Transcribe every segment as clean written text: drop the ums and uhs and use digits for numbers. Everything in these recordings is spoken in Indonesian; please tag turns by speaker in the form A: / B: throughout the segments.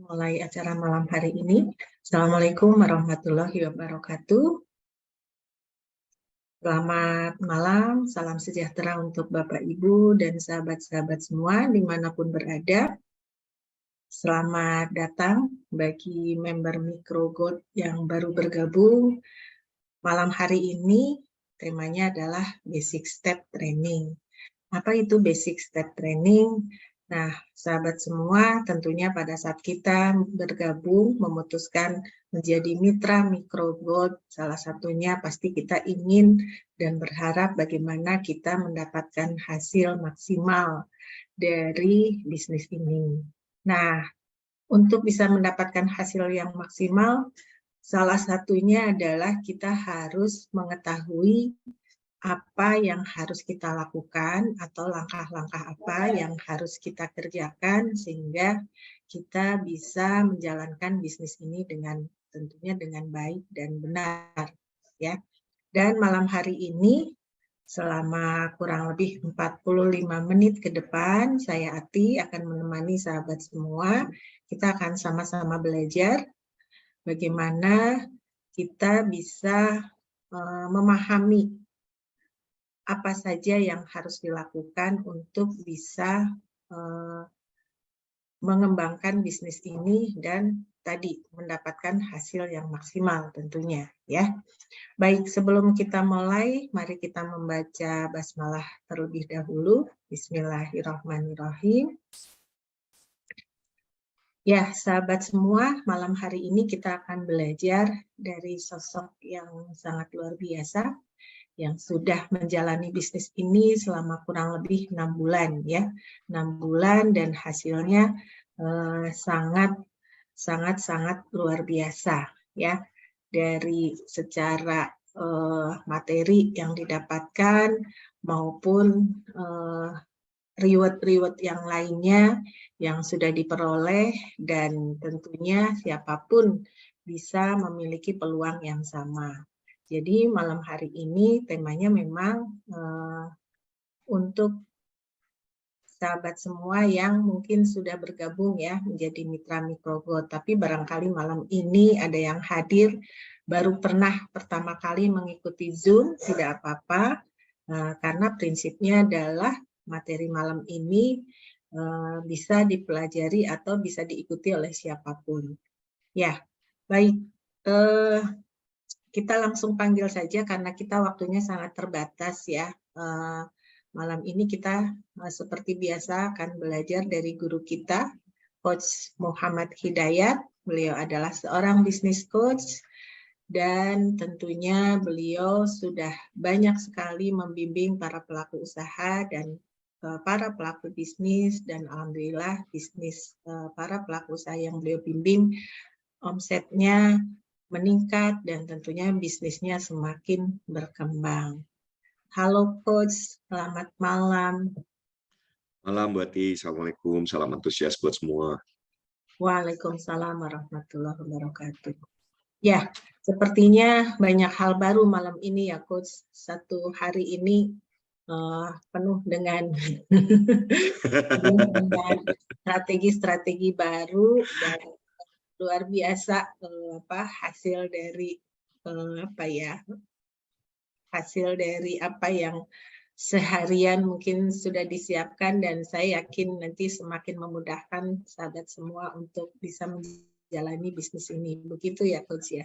A: Mulai acara malam hari ini. Assalamualaikum warahmatullahi wabarakatuh. Selamat malam, salam sejahtera untuk Bapak, Ibu, dan sahabat-sahabat semua dimanapun berada. Selamat datang bagi member MicroGold yang baru bergabung. Malam hari ini temanya adalah Basic Step Training. Apa itu Basic Step Training? Nah, sahabat semua, tentunya pada saat kita bergabung, memutuskan menjadi mitra MicroGold, salah satunya pasti kita ingin dan berharap bagaimana kita mendapatkan hasil maksimal dari bisnis ini. Nah, untuk bisa mendapatkan hasil yang maksimal, salah satunya adalah kita harus mengetahui apa yang harus kita lakukan atau langkah-langkah apa yang harus kita kerjakan sehingga kita bisa menjalankan bisnis ini tentunya dengan baik dan benar, ya. Dan malam hari ini selama kurang lebih 45 menit ke depan saya Ati akan menemani sahabat semua. Kita akan sama-sama belajar bagaimana kita bisa memahami apa saja yang harus dilakukan untuk bisa mengembangkan bisnis ini dan tadi mendapatkan hasil yang maksimal tentunya, ya. Baik, sebelum kita mulai, mari kita membaca basmalah terlebih dahulu. Bismillahirrahmanirrahim. Ya, sahabat semua, malam hari ini kita akan belajar dari sosok yang sangat luar biasa yang sudah menjalani bisnis ini selama kurang lebih 6 bulan, ya. 6 bulan dan hasilnya sangat luar biasa, ya. Dari secara materi yang didapatkan maupun reward yang lainnya yang sudah diperoleh, dan tentunya siapapun bisa memiliki peluang yang sama. Jadi malam hari ini temanya memang untuk sahabat semua yang mungkin sudah bergabung ya menjadi mitra MicroGold, tapi barangkali malam ini ada yang hadir baru pernah pertama kali mengikuti Zoom, tidak apa-apa, karena prinsipnya adalah materi malam ini bisa dipelajari atau bisa diikuti oleh siapapun. Ya, baik. Kita langsung panggil saja karena kita waktunya sangat terbatas ya. Malam ini kita seperti biasa akan belajar dari guru kita, Coach Muhammad Hidayat. Beliau adalah seorang business coach dan tentunya beliau sudah banyak sekali membimbing para pelaku usaha dan para pelaku bisnis, dan alhamdulillah bisnis para pelaku usaha yang beliau bimbing omsetnya meningkat dan tentunya bisnisnya semakin berkembang. Halo Coach, selamat malam.
B: Malam Bu Ati, Assalamualaikum, salam antusias buat semua.
A: Waalaikumsalam warahmatullahi wabarakatuh. Ya, sepertinya banyak hal baru malam ini ya Coach. Satu hari ini penuh dengan strategi-strategi baru dan luar biasa hasil dari apa yang seharian mungkin sudah disiapkan, dan saya yakin nanti semakin memudahkan sahabat semua untuk bisa menjalani bisnis ini. Begitu ya Coach ya?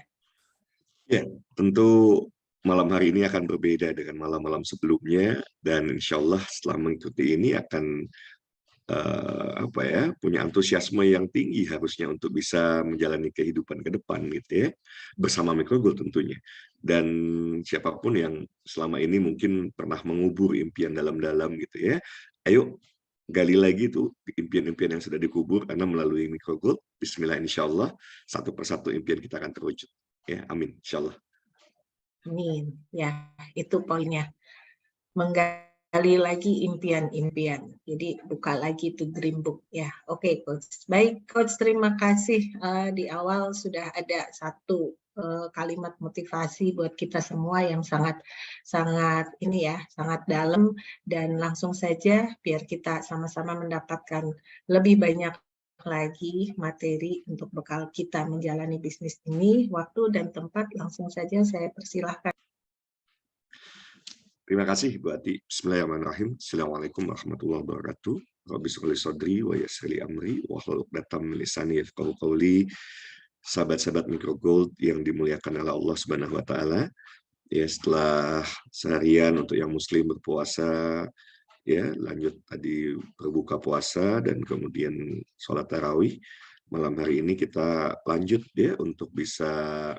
B: Ya, tentu malam hari ini akan berbeda dengan malam-malam sebelumnya, dan insya Allah setelah mengikuti ini akan punya antusiasme yang tinggi harusnya untuk bisa menjalani kehidupan ke depan gitu ya, bersama MicroGold tentunya. Dan siapapun yang selama ini mungkin pernah mengubur impian dalam-dalam gitu ya, ayo gali lagi tuh impian-impian yang sudah dikubur, karena melalui MicroGold, bismillah insya Allah, satu persatu impian kita akan terwujud. Ya, amin, insya Allah.
A: Amin. Ya, itu poinnya. Menggali lagi impian-impian. Jadi buka lagi itu dream book ya. Oke, Coach. Baik, Coach, terima kasih. Di awal sudah ada satu kalimat motivasi buat kita semua yang sangat dalam, dan langsung saja biar kita sama-sama mendapatkan lebih banyak lagi materi untuk bekal kita menjalani bisnis ini. Waktu dan tempat langsung saja saya persilahkan.
B: Terima kasih Bu Ati. Bismillahirrahmanirrahim. Assalamualaikum warahmatullahi wabarakatuh. Rabbi sholli sadri wa yassir li amri wahlul 'uqdatam min lisani yafqahu qawli. Sahabat-sahabat Micro Gold yang dimuliakan oleh Allah Subhanahu wa taala. Ya, setelah seharian untuk yang muslim berpuasa, ya, lanjut tadi berbuka puasa dan kemudian sholat tarawih. Malam hari ini kita lanjut ya untuk bisa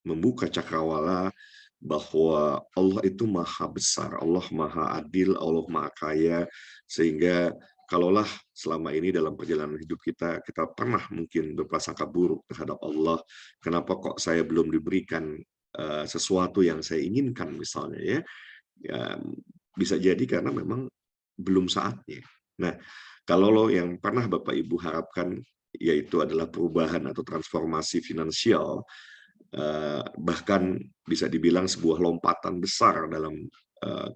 B: membuka cakrawala bahwa Allah itu maha besar, Allah maha adil, Allah maha kaya, sehingga kalaulah selama ini dalam perjalanan hidup kita pernah mungkin berprasangka buruk terhadap Allah, kenapa kok saya belum diberikan sesuatu yang saya inginkan misalnya ya, ya bisa jadi karena memang belum saatnya. Nah, kalau lo yang pernah Bapak Ibu harapkan yaitu adalah perubahan atau transformasi finansial, bahkan bisa dibilang sebuah lompatan besar dalam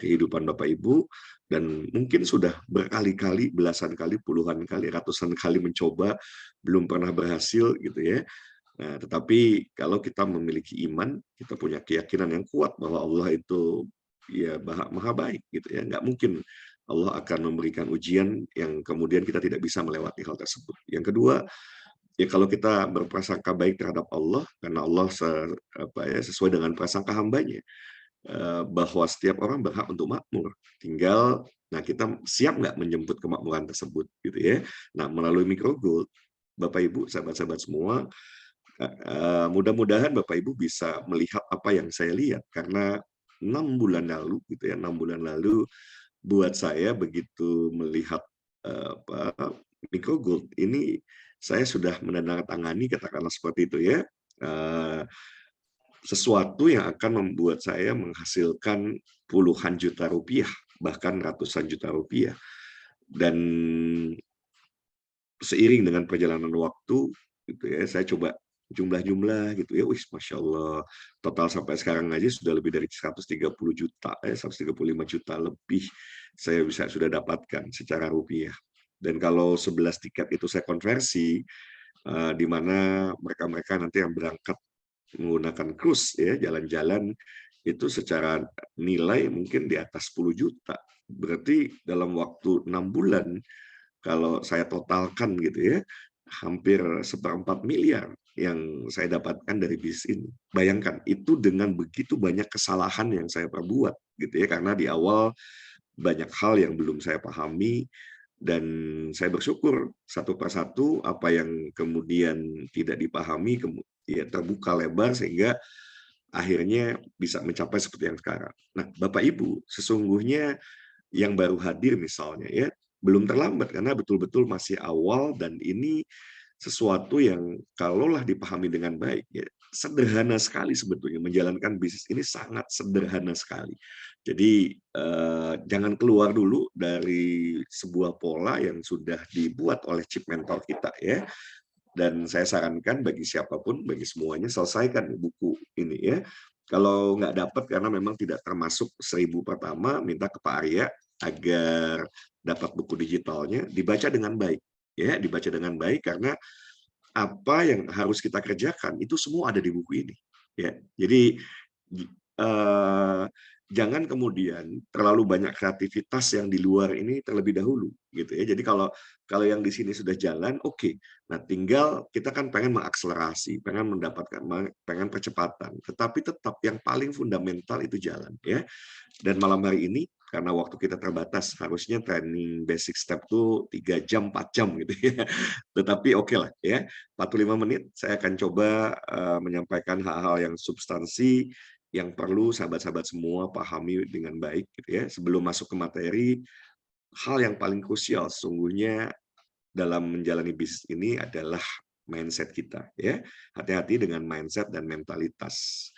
B: kehidupan Bapak Ibu, dan mungkin sudah berkali-kali, belasan kali, puluhan kali, ratusan kali mencoba, belum pernah berhasil gitu ya. Nah, tetapi kalau kita memiliki iman, kita punya keyakinan yang kuat bahwa Allah itu ya maha baik gitu ya. Nggak mungkin Allah akan memberikan ujian yang kemudian kita tidak bisa melewati hal tersebut. Yang kedua, ya kalau kita berprasangka baik terhadap Allah, karena Allah sesuai dengan prasangka hambanya, bahwa setiap orang berhak untuk makmur. Tinggal, nah kita siap nggak menjemput kemakmuran tersebut, gitu ya. Nah, melalui Micro Gold, Bapak Ibu, sahabat-sahabat semua, mudah-mudahan Bapak Ibu bisa melihat apa yang saya lihat, karena 6 bulan lalu, gitu ya, 6 bulan lalu, buat saya begitu melihat Micro Gold ini, saya sudah menandatangani, katakanlah seperti itu ya, sesuatu yang akan membuat saya menghasilkan puluhan juta rupiah, bahkan ratusan juta rupiah. Dan seiring dengan perjalanan waktu, gitu ya, saya coba jumlah-jumlah gitu ya, wis, Masya Allah, total sampai sekarang aja sudah lebih dari 130 juta, 135 juta lebih saya sudah dapatkan secara rupiah. Dan kalau 11 tiket itu saya konversi, di mana mereka-mereka nanti yang berangkat menggunakan cruise ya, jalan-jalan itu secara nilai mungkin di atas 10 juta. Berarti dalam waktu 6 bulan kalau saya totalkan gitu ya, hampir 1/4 miliar yang saya dapatkan dari bisnis ini. Bayangkan, itu dengan begitu banyak kesalahan yang saya perbuat gitu ya, karena di awal banyak hal yang belum saya pahami, dan saya bersyukur satu persatu apa yang kemudian tidak dipahami ya terbuka lebar sehingga akhirnya bisa mencapai seperti yang sekarang. Nah, Bapak Ibu, sesungguhnya yang baru hadir misalnya ya, belum terlambat karena betul-betul masih awal, dan ini sesuatu yang kalaulah dipahami dengan baik ya, sederhana sekali sebetulnya menjalankan bisnis ini, sangat sederhana sekali. Jadi jangan keluar dulu dari sebuah pola yang sudah dibuat oleh chip mentor kita ya. Dan saya sarankan bagi siapapun, bagi semuanya, selesaikan buku ini ya. Kalau nggak dapat karena memang tidak termasuk 1000 pertama, minta ke Pak Arya agar dapat buku digitalnya, dibaca dengan baik ya, dibaca dengan baik, karena apa yang harus kita kerjakan itu semua ada di buku ini ya. Jadi eh, jangan kemudian terlalu banyak kreativitas yang di luar ini terlebih dahulu gitu ya. Jadi kalau yang di sini sudah jalan, oke. Nah, tinggal kita kan pengen mengakselerasi, pengen mendapatkan, pengen percepatan. Tetapi tetap yang paling fundamental itu jalan ya. Dan malam hari ini karena waktu kita terbatas, harusnya training basic step tuh 3 jam, 4 jam gitu ya. Tetapi oke lah ya, 45 menit saya akan coba menyampaikan hal-hal yang substansi yang perlu sahabat-sahabat semua pahami dengan baik gitu ya. Sebelum masuk ke materi, hal yang paling krusial sesungguhnya dalam menjalani bisnis ini adalah mindset kita ya. Hati-hati dengan mindset dan mentalitas.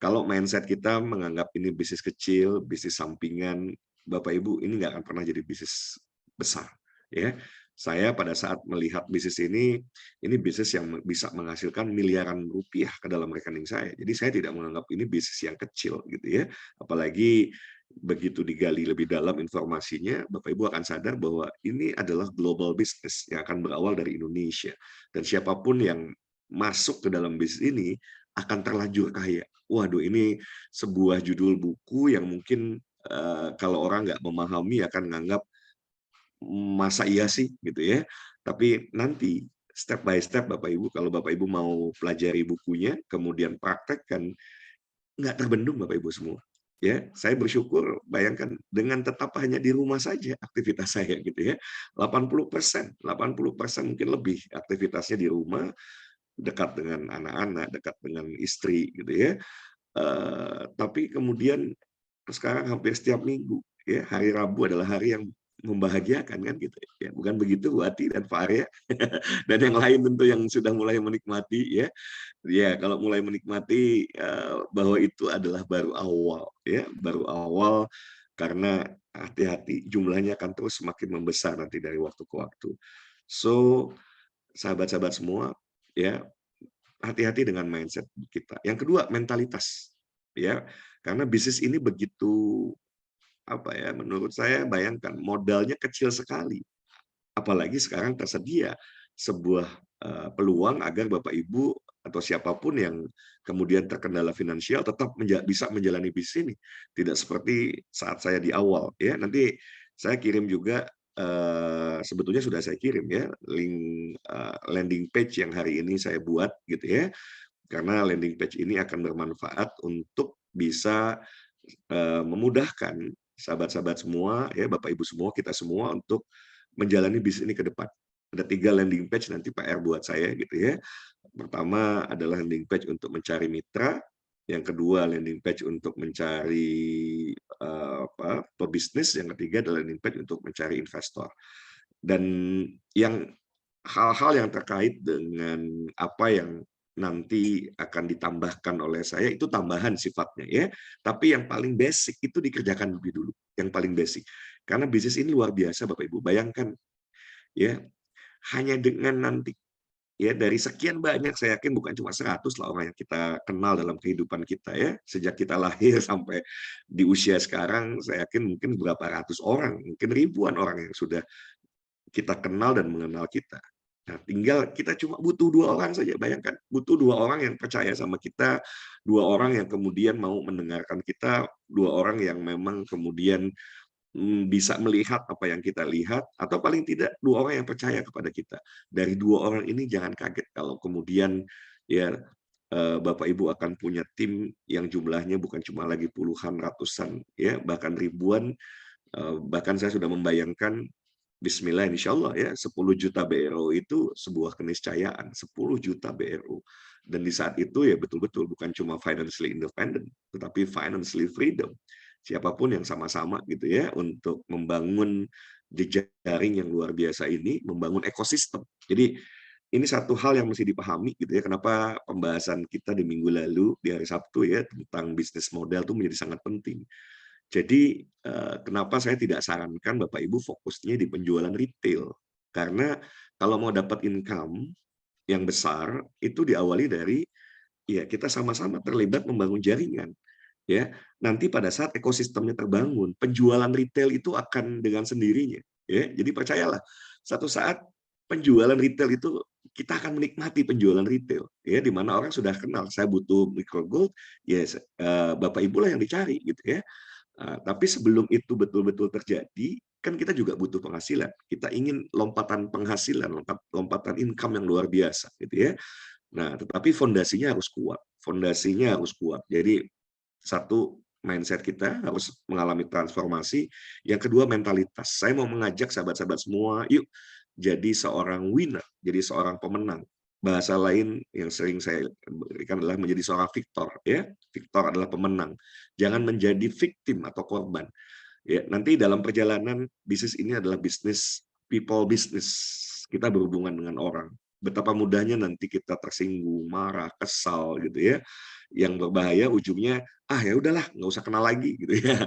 B: Kalau mindset kita menganggap ini bisnis kecil, bisnis sampingan, Bapak Ibu, ini nggak akan pernah jadi bisnis besar ya. Saya pada saat melihat bisnis ini bisnis yang bisa menghasilkan miliaran rupiah ke dalam rekening saya. Jadi saya tidak menganggap ini bisnis yang kecil gitu ya. Apalagi begitu digali lebih dalam informasinya, Bapak Ibu akan sadar bahwa ini adalah global business yang akan berawal dari Indonesia. Dan siapapun yang masuk ke dalam bisnis ini akan terlanjur kaya. Waduh, ini sebuah judul buku yang mungkin kalau orang nggak memahami akan menganggap masa iya sih gitu ya. Tapi nanti step by step Bapak Ibu, kalau Bapak Ibu mau pelajari bukunya, kemudian praktekkan, nggak terbendung Bapak Ibu semua. Ya, saya bersyukur bayangkan dengan tetap hanya di rumah saja aktivitas saya gitu ya. 80% mungkin lebih aktivitasnya di rumah, dekat dengan anak-anak, dekat dengan istri gitu ya. Tapi kemudian sekarang hampir setiap minggu ya, hari Rabu adalah hari yang membahagiakan kan gitu ya. Bukan begitu Bu Ati dan Pak Arya dan yang lain tentu yang sudah mulai menikmati ya. Ya, kalau mulai menikmati bahwa itu adalah baru awal ya, baru awal karena hati-hati jumlahnya akan terus semakin membesar nanti dari waktu ke waktu. So, sahabat-sahabat semua ya, hati-hati dengan mindset kita. Yang kedua, mentalitas. Ya, karena bisnis ini begitu apa ya, menurut saya bayangkan modalnya kecil sekali. Apalagi sekarang tersedia sebuah peluang agar Bapak Ibu atau siapapun yang kemudian terkendala finansial tetap bisa menjalani bisnis ini. Tidak seperti saat saya di awal ya. Nanti saya kirim juga sebetulnya sudah saya kirim ya link landing page yang hari ini saya buat gitu ya. Karena landing page ini akan bermanfaat untuk bisa memudahkan sahabat-sahabat semua ya, Bapak Ibu semua, kita semua untuk menjalani bisnis ini ke depan. Ada 3 landing page nanti PR buat saya gitu ya. Pertama adalah landing page untuk mencari mitra, yang kedua landing page untuk mencari pebisnis, yang ketiga adalah landing page untuk mencari investor. Dan yang hal-hal yang terkait dengan apa yang nanti akan ditambahkan oleh saya itu tambahan sifatnya ya. Tapi yang paling basic itu dikerjakan lebih dulu, yang paling basic. Karena bisnis ini luar biasa Bapak Ibu. Bayangkan ya, hanya dengan nanti ya dari sekian banyak saya yakin bukan cuma 100 lah orang yang kita kenal dalam kehidupan kita ya. Sejak kita lahir sampai di usia sekarang saya yakin mungkin berapa ratus orang, mungkin ribuan orang yang sudah kita kenal dan mengenal kita. Nah, tinggal kita cuma butuh 2 orang saja, bayangkan. Butuh 2 orang yang percaya sama kita, 2 orang yang kemudian mau mendengarkan kita, 2 orang yang memang kemudian bisa melihat apa yang kita lihat, atau paling tidak 2 orang yang percaya kepada kita. Dari 2 orang ini jangan kaget kalau kemudian ya Bapak Ibu akan punya tim yang jumlahnya bukan cuma lagi puluhan, ratusan, ya bahkan ribuan. Bahkan saya sudah membayangkan Bismillah, insya Allah ya 10 juta BRO itu sebuah keniscayaan, 10 juta BRO. Dan di saat itu ya betul-betul bukan cuma financially independent, tetapi financially freedom. Siapapun yang sama-sama gitu ya untuk membangun jejaring yang luar biasa ini, membangun ekosistem. Jadi ini satu hal yang mesti dipahami gitu ya, kenapa pembahasan kita di minggu lalu di hari Sabtu ya tentang bisnis model itu menjadi sangat penting. Jadi, kenapa saya tidak sarankan Bapak Ibu fokusnya di penjualan retail. Karena kalau mau dapat income yang besar, itu diawali dari, ya kita sama-sama terlibat membangun jaringan. Ya, nanti pada saat ekosistemnya terbangun, penjualan retail itu akan dengan sendirinya. Ya, jadi percayalah, satu saat penjualan retail itu kita akan menikmati penjualan retail. Ya, di mana orang sudah kenal, saya butuh micro gold, ya Bapak Ibu lah yang dicari gitu ya. Tapi sebelum itu betul-betul terjadi, kan kita juga butuh penghasilan. Kita ingin lompatan penghasilan, lompatan income yang luar biasa, gitu ya. Nah, tetapi fondasinya harus kuat. Fondasinya harus kuat. Jadi, satu, mindset kita harus mengalami transformasi. Yang kedua, mentalitas. Saya mau mengajak sahabat-sahabat semua, yuk jadi seorang winner, jadi seorang pemenang. Bahasa lain yang sering saya berikan adalah menjadi seorang victor. Ya, victor adalah pemenang. Jangan menjadi victim atau korban. Ya, nanti dalam perjalanan bisnis ini adalah bisnis people business. Kita berhubungan dengan orang. Betapa mudahnya nanti kita tersinggung, marah, kesal gitu ya. Yang berbahaya ujungnya ya udahlah nggak usah kenal lagi gitu ya.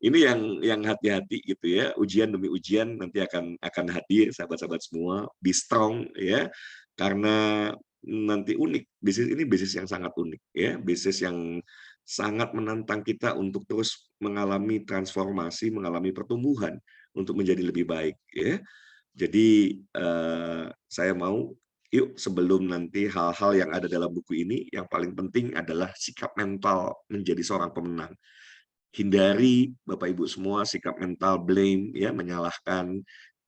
B: Ini yang hati-hati gitu ya. Ujian demi ujian nanti akan hadir sahabat-sahabat semua. Be strong ya. Karena nanti unik. Bisnis ini bisnis yang sangat unik ya. Bisnis yang sangat menantang kita untuk terus mengalami transformasi, mengalami pertumbuhan untuk menjadi lebih baik, ya. Jadi, saya mau, yuk sebelum nanti hal-hal yang ada dalam buku ini, yang paling penting adalah sikap mental menjadi seorang pemenang. Hindari Bapak Ibu semua sikap mental blame, ya, menyalahkan,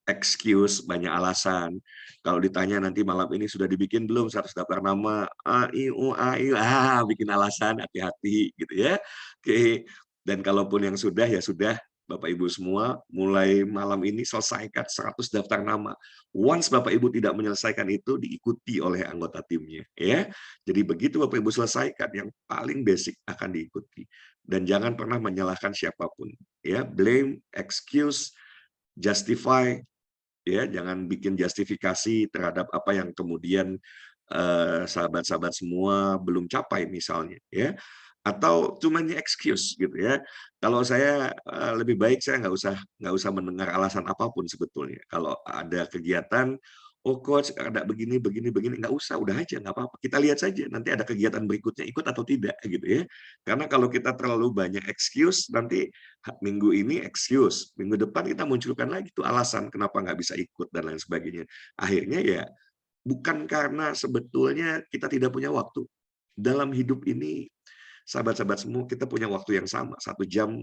B: excuse, banyak alasan. Kalau ditanya nanti malam ini sudah dibikin belum 100 daftar nama, a, i, u, a, i, bikin alasan, hati-hati gitu ya. Oke, dan kalaupun yang sudah, ya sudah, Bapak Ibu semua, mulai malam ini selesaikan 100 daftar nama. Once Bapak Ibu tidak menyelesaikan itu, diikuti oleh anggota timnya, ya. Jadi begitu Bapak Ibu selesaikan, yang paling basic akan diikuti. Dan jangan pernah menyalahkan siapapun, ya. Blame, excuse, justify, ya, jangan bikin justifikasi terhadap apa yang kemudian sahabat-sahabat semua belum capai misalnya, ya, atau cuma excuse gitu ya. Kalau saya lebih baik saya nggak usah mendengar alasan apapun sebetulnya. Kalau ada kegiatan, oh coach ada begini begini begini, nggak usah, udah aja nggak apa-apa. Kita lihat saja nanti ada kegiatan berikutnya ikut atau tidak gitu ya. Karena kalau kita terlalu banyak excuse nanti minggu ini excuse, minggu depan kita munculkan lagi tuh alasan kenapa nggak bisa ikut dan lain sebagainya. Akhirnya ya bukan karena sebetulnya kita tidak punya waktu. Dalam hidup ini, sahabat-sahabat semua, kita punya waktu yang sama, 1 jam,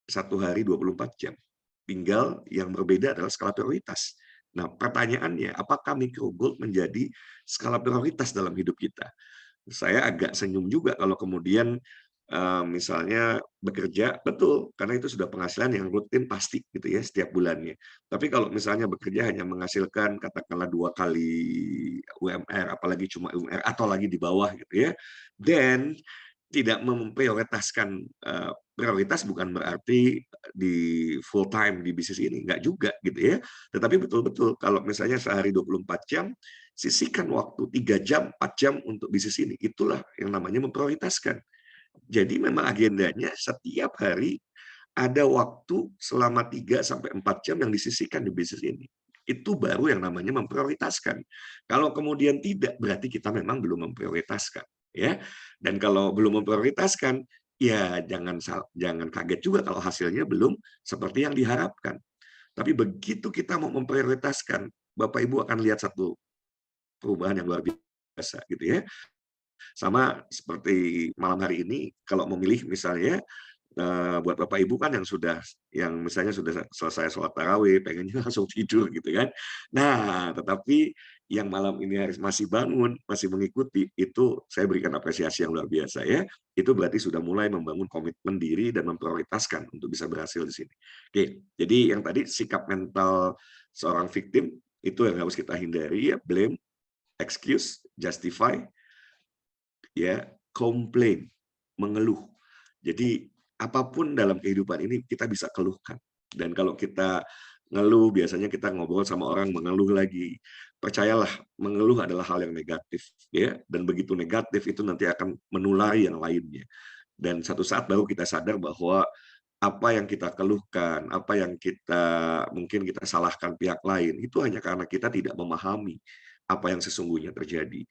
B: 1 hari, 24 jam. Tinggal yang berbeda adalah skala prioritas. Nah, pertanyaannya, apakah micro goal menjadi skala prioritas dalam hidup kita? Saya agak senyum juga kalau kemudian misalnya bekerja, betul, karena itu sudah penghasilan yang rutin pasti gitu ya setiap bulannya. Tapi kalau misalnya bekerja hanya menghasilkan katakanlah 2 kali UMR, apalagi cuma UMR atau lagi di bawah gitu ya, dan tidak memprioritaskan, prioritas bukan berarti di full time di bisnis ini, enggak juga gitu ya. Tetapi betul-betul kalau misalnya sehari 24 jam, sisihkan waktu 3 jam, 4 jam untuk bisnis ini. Itulah yang namanya memprioritaskan. Jadi memang agendanya setiap hari ada waktu selama 3 sampai 4 jam yang disisihkan di bisnis ini. Itu baru yang namanya memprioritaskan. Kalau kemudian tidak, berarti kita memang belum memprioritaskan, ya. Dan kalau belum memprioritaskan, ya jangan kaget juga kalau hasilnya belum seperti yang diharapkan. Tapi begitu kita mau memprioritaskan, Bapak Ibu akan lihat satu perubahan yang luar biasa gitu ya. Sama seperti malam hari ini, kalau memilih misalnya, buat Bapak Ibu kan yang misalnya sudah selesai sholat tarawih, pengennya langsung tidur gitu kan. Nah, tetapi yang malam ini harus masih bangun, masih mengikuti, itu saya berikan apresiasi yang luar biasa ya. Itu berarti sudah mulai membangun komitmen diri dan memprioritaskan untuk bisa berhasil di sini. Oke, jadi yang tadi sikap mental seorang victim, itu yang harus kita hindari ya, blame, excuse, justify, ya, komplain, mengeluh. Jadi apapun dalam kehidupan ini kita bisa keluhkan. Dan kalau kita ngeluh, biasanya kita ngobrol sama orang mengeluh lagi. Percayalah, mengeluh adalah hal yang negatif, ya. Dan begitu negatif itu nanti akan menulari yang lainnya. Dan satu saat baru kita sadar bahwa apa yang kita keluhkan, apa yang mungkin kita salahkan pihak lain, itu hanya karena kita tidak memahami apa yang sesungguhnya terjadi.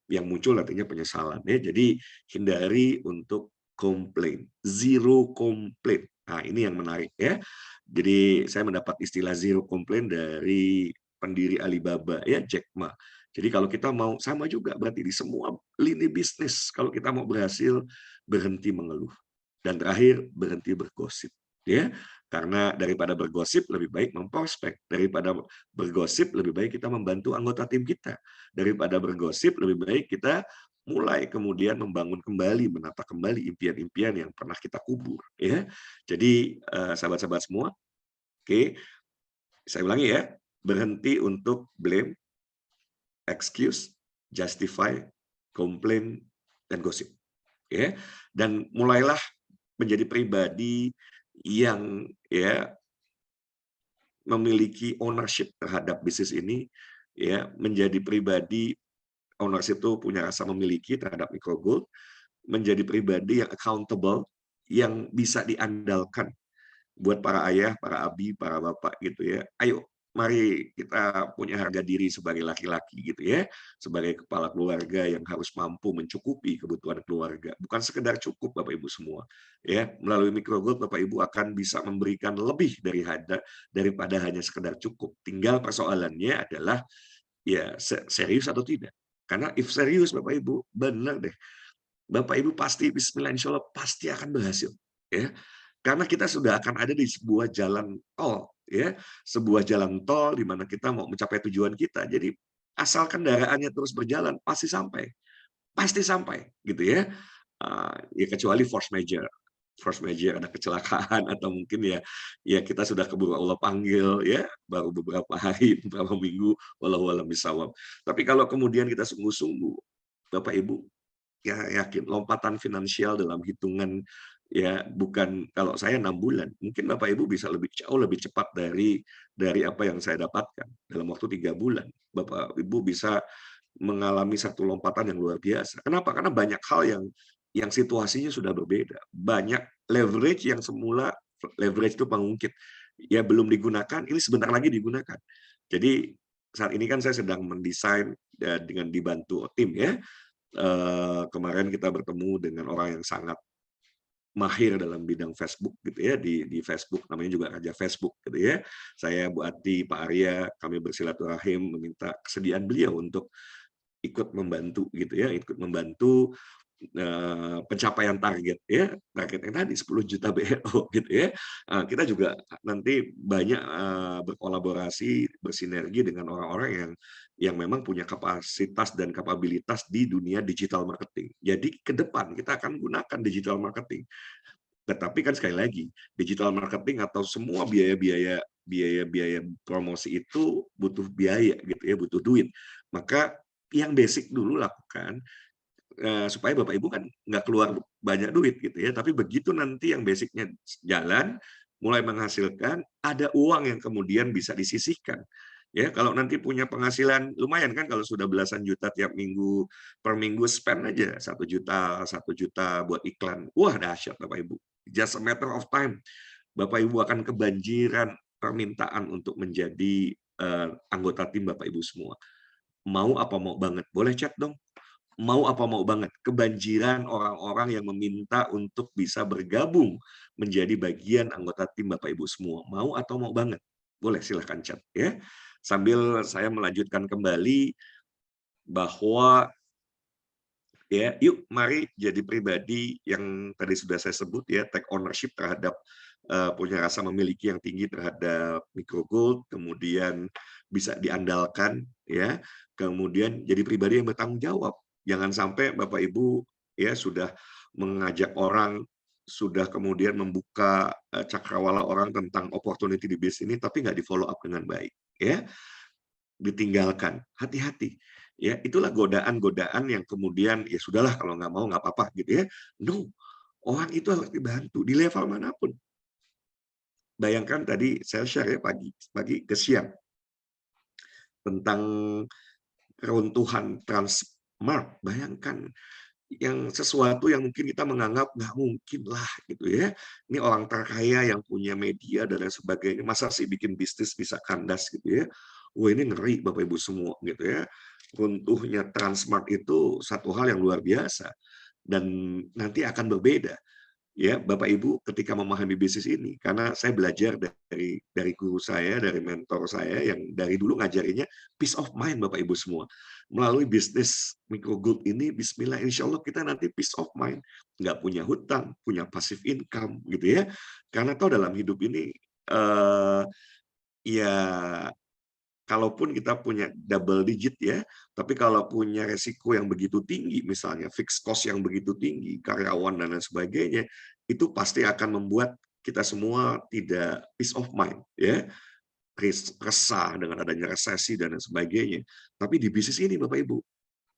B: Yang muncul nantinya penyesalan ya. Jadi hindari untuk komplain, zero complaint. Nah, ini yang menarik ya. Jadi saya mendapat istilah zero complaint dari pendiri Alibaba ya, Jack Ma. Jadi kalau kita mau sama juga berarti di semua lini bisnis kalau kita mau berhasil, berhenti mengeluh. Dan terakhir berhenti bergosip ya. Karena daripada bergosip lebih baik memprospek, daripada bergosip lebih baik kita membantu anggota tim kita, daripada bergosip lebih baik kita mulai kemudian membangun kembali, menata kembali impian-impian yang pernah kita kubur ya. Jadi sahabat-sahabat semua, oke, saya ulangi ya, berhenti untuk blame, excuse, justify, complain, dan gosip ya. Dan mulailah menjadi pribadi yang ya memiliki ownership terhadap bisnis ini, ya, menjadi pribadi ownership itu punya rasa memiliki terhadap micro goal, menjadi pribadi yang accountable, yang bisa diandalkan buat para ayah, para abi, para bapak gitu ya. Ayo mari kita punya harga diri sebagai laki-laki gitu ya, sebagai kepala keluarga yang harus mampu mencukupi kebutuhan keluarga. Bukan sekedar cukup Bapak Ibu semua. Ya, melalui microgold Bapak Ibu akan bisa memberikan lebih daripada hanya sekedar cukup. Tinggal persoalannya adalah ya serius atau tidak. Karena if serius Bapak Ibu, benar deh. Bapak Ibu pasti bismillah insya Allah pasti akan berhasil. Ya, karena kita sudah akan ada di sebuah jalan tol, ya, sebuah jalan tol di mana kita mau mencapai tujuan kita. Jadi asal kendaraannya terus berjalan pasti sampai, gitu ya. Ya kecuali force major ada kecelakaan atau mungkin ya kita sudah keburu Allah panggil ya baru beberapa hari beberapa minggu wallahu a'lam bishawab. Tapi kalau kemudian kita sungguh-sungguh Bapak Ibu ya yakin lompatan finansial dalam hitungan ya bukan kalau saya 6 bulan, mungkin Bapak Ibu bisa jauh lebih cepat dari apa yang saya dapatkan. Dalam waktu 3 bulan, Bapak Ibu bisa mengalami satu lompatan yang luar biasa. Kenapa? Karena banyak hal yang situasinya sudah berbeda. Banyak leverage yang semula leverage itu pengungkit. Ya belum digunakan, ini sebentar lagi digunakan. Jadi saat ini kan saya sedang mendesain dengan dibantu tim ya. Kemarin kita bertemu dengan orang yang sangat mahir dalam bidang Facebook gitu ya di Facebook namanya juga Raja Facebook gitu ya. Saya Bu Ati, Pak Arya, kami bersilaturahim meminta kesediaan beliau untuk ikut membantu gitu ya, ikut membantu pencapaian target ya, target yang tadi 10 juta BRO gitu ya. Kita juga nanti banyak berkolaborasi, bersinergi dengan orang-orang yang memang punya kapasitas dan kapabilitas di dunia digital marketing. Jadi ke depan kita akan gunakan digital marketing. Tetapi kan sekali lagi, digital marketing atau semua biaya-biaya promosi itu butuh biaya gitu ya, butuh duit. Maka yang basic dulu lakukan supaya Bapak Ibu kan nggak keluar banyak duit gitu ya. Tapi begitu nanti yang basicnya jalan, mulai menghasilkan, ada uang yang kemudian bisa disisihkan. Ya, kalau nanti punya penghasilan lumayan kan kalau sudah belasan juta tiap minggu per minggu spend aja 1 juta buat iklan. Wah, dahsyat Bapak Ibu. Just a matter of time. Bapak Ibu akan kebanjiran permintaan untuk menjadi anggota tim Bapak Ibu semua. Mau apa mau banget? Boleh chat dong. Mau apa mau banget. Kebanjiran orang-orang yang meminta untuk bisa bergabung menjadi bagian anggota tim Bapak Ibu semua. Mau atau mau banget? Boleh silahkan chat ya. Sambil saya melanjutkan kembali bahwa ya yuk mari jadi pribadi yang tadi sudah saya sebut ya, take ownership terhadap punya rasa memiliki yang tinggi terhadap microgold, kemudian bisa diandalkan ya, kemudian jadi pribadi yang bertanggung jawab. Jangan sampai Bapak Ibu ya sudah mengajak orang, sudah kemudian membuka cakrawala orang tentang opportunity di bisnis ini tapi nggak di follow up dengan baik ya, ditinggalkan. Hati-hati ya, itulah godaan-godaan yang kemudian ya sudahlah kalau nggak mau nggak apa-apa gitu ya. No, orang itu harus dibantu di level manapun. Bayangkan tadi saya share ya pagi ke siang tentang keruntuhan Transmart. Bayangkan yang sesuatu yang mungkin kita menganggap nggak mungkin lah gitu ya. Ini orang terkaya yang punya media dan lain sebagainya. Masa sih bikin bisnis bisa kandas gitu ya. Wah ini ngeri Bapak Ibu semua gitu ya. Runtuhnya Transmart itu satu hal yang luar biasa. Dan nanti akan berbeda ya Bapak Ibu ketika memahami bisnis ini, karena saya belajar dari guru saya, dari mentor saya yang dari dulu ngajarinnya peace of mind Bapak Ibu semua. Melalui bisnis microgold ini bismillah insya Allah kita nanti peace of mind, nggak punya hutang, punya passive income gitu ya. Karena tahu dalam hidup ini ya kalaupun kita punya double digit ya, tapi kalau punya resiko yang begitu tinggi, misalnya fixed cost yang begitu tinggi, karyawan dan lain sebagainya, itu pasti akan membuat kita semua tidak peace of mind, ya, resah dengan adanya resesi dan lain sebagainya. Tapi di bisnis ini, Bapak Ibu,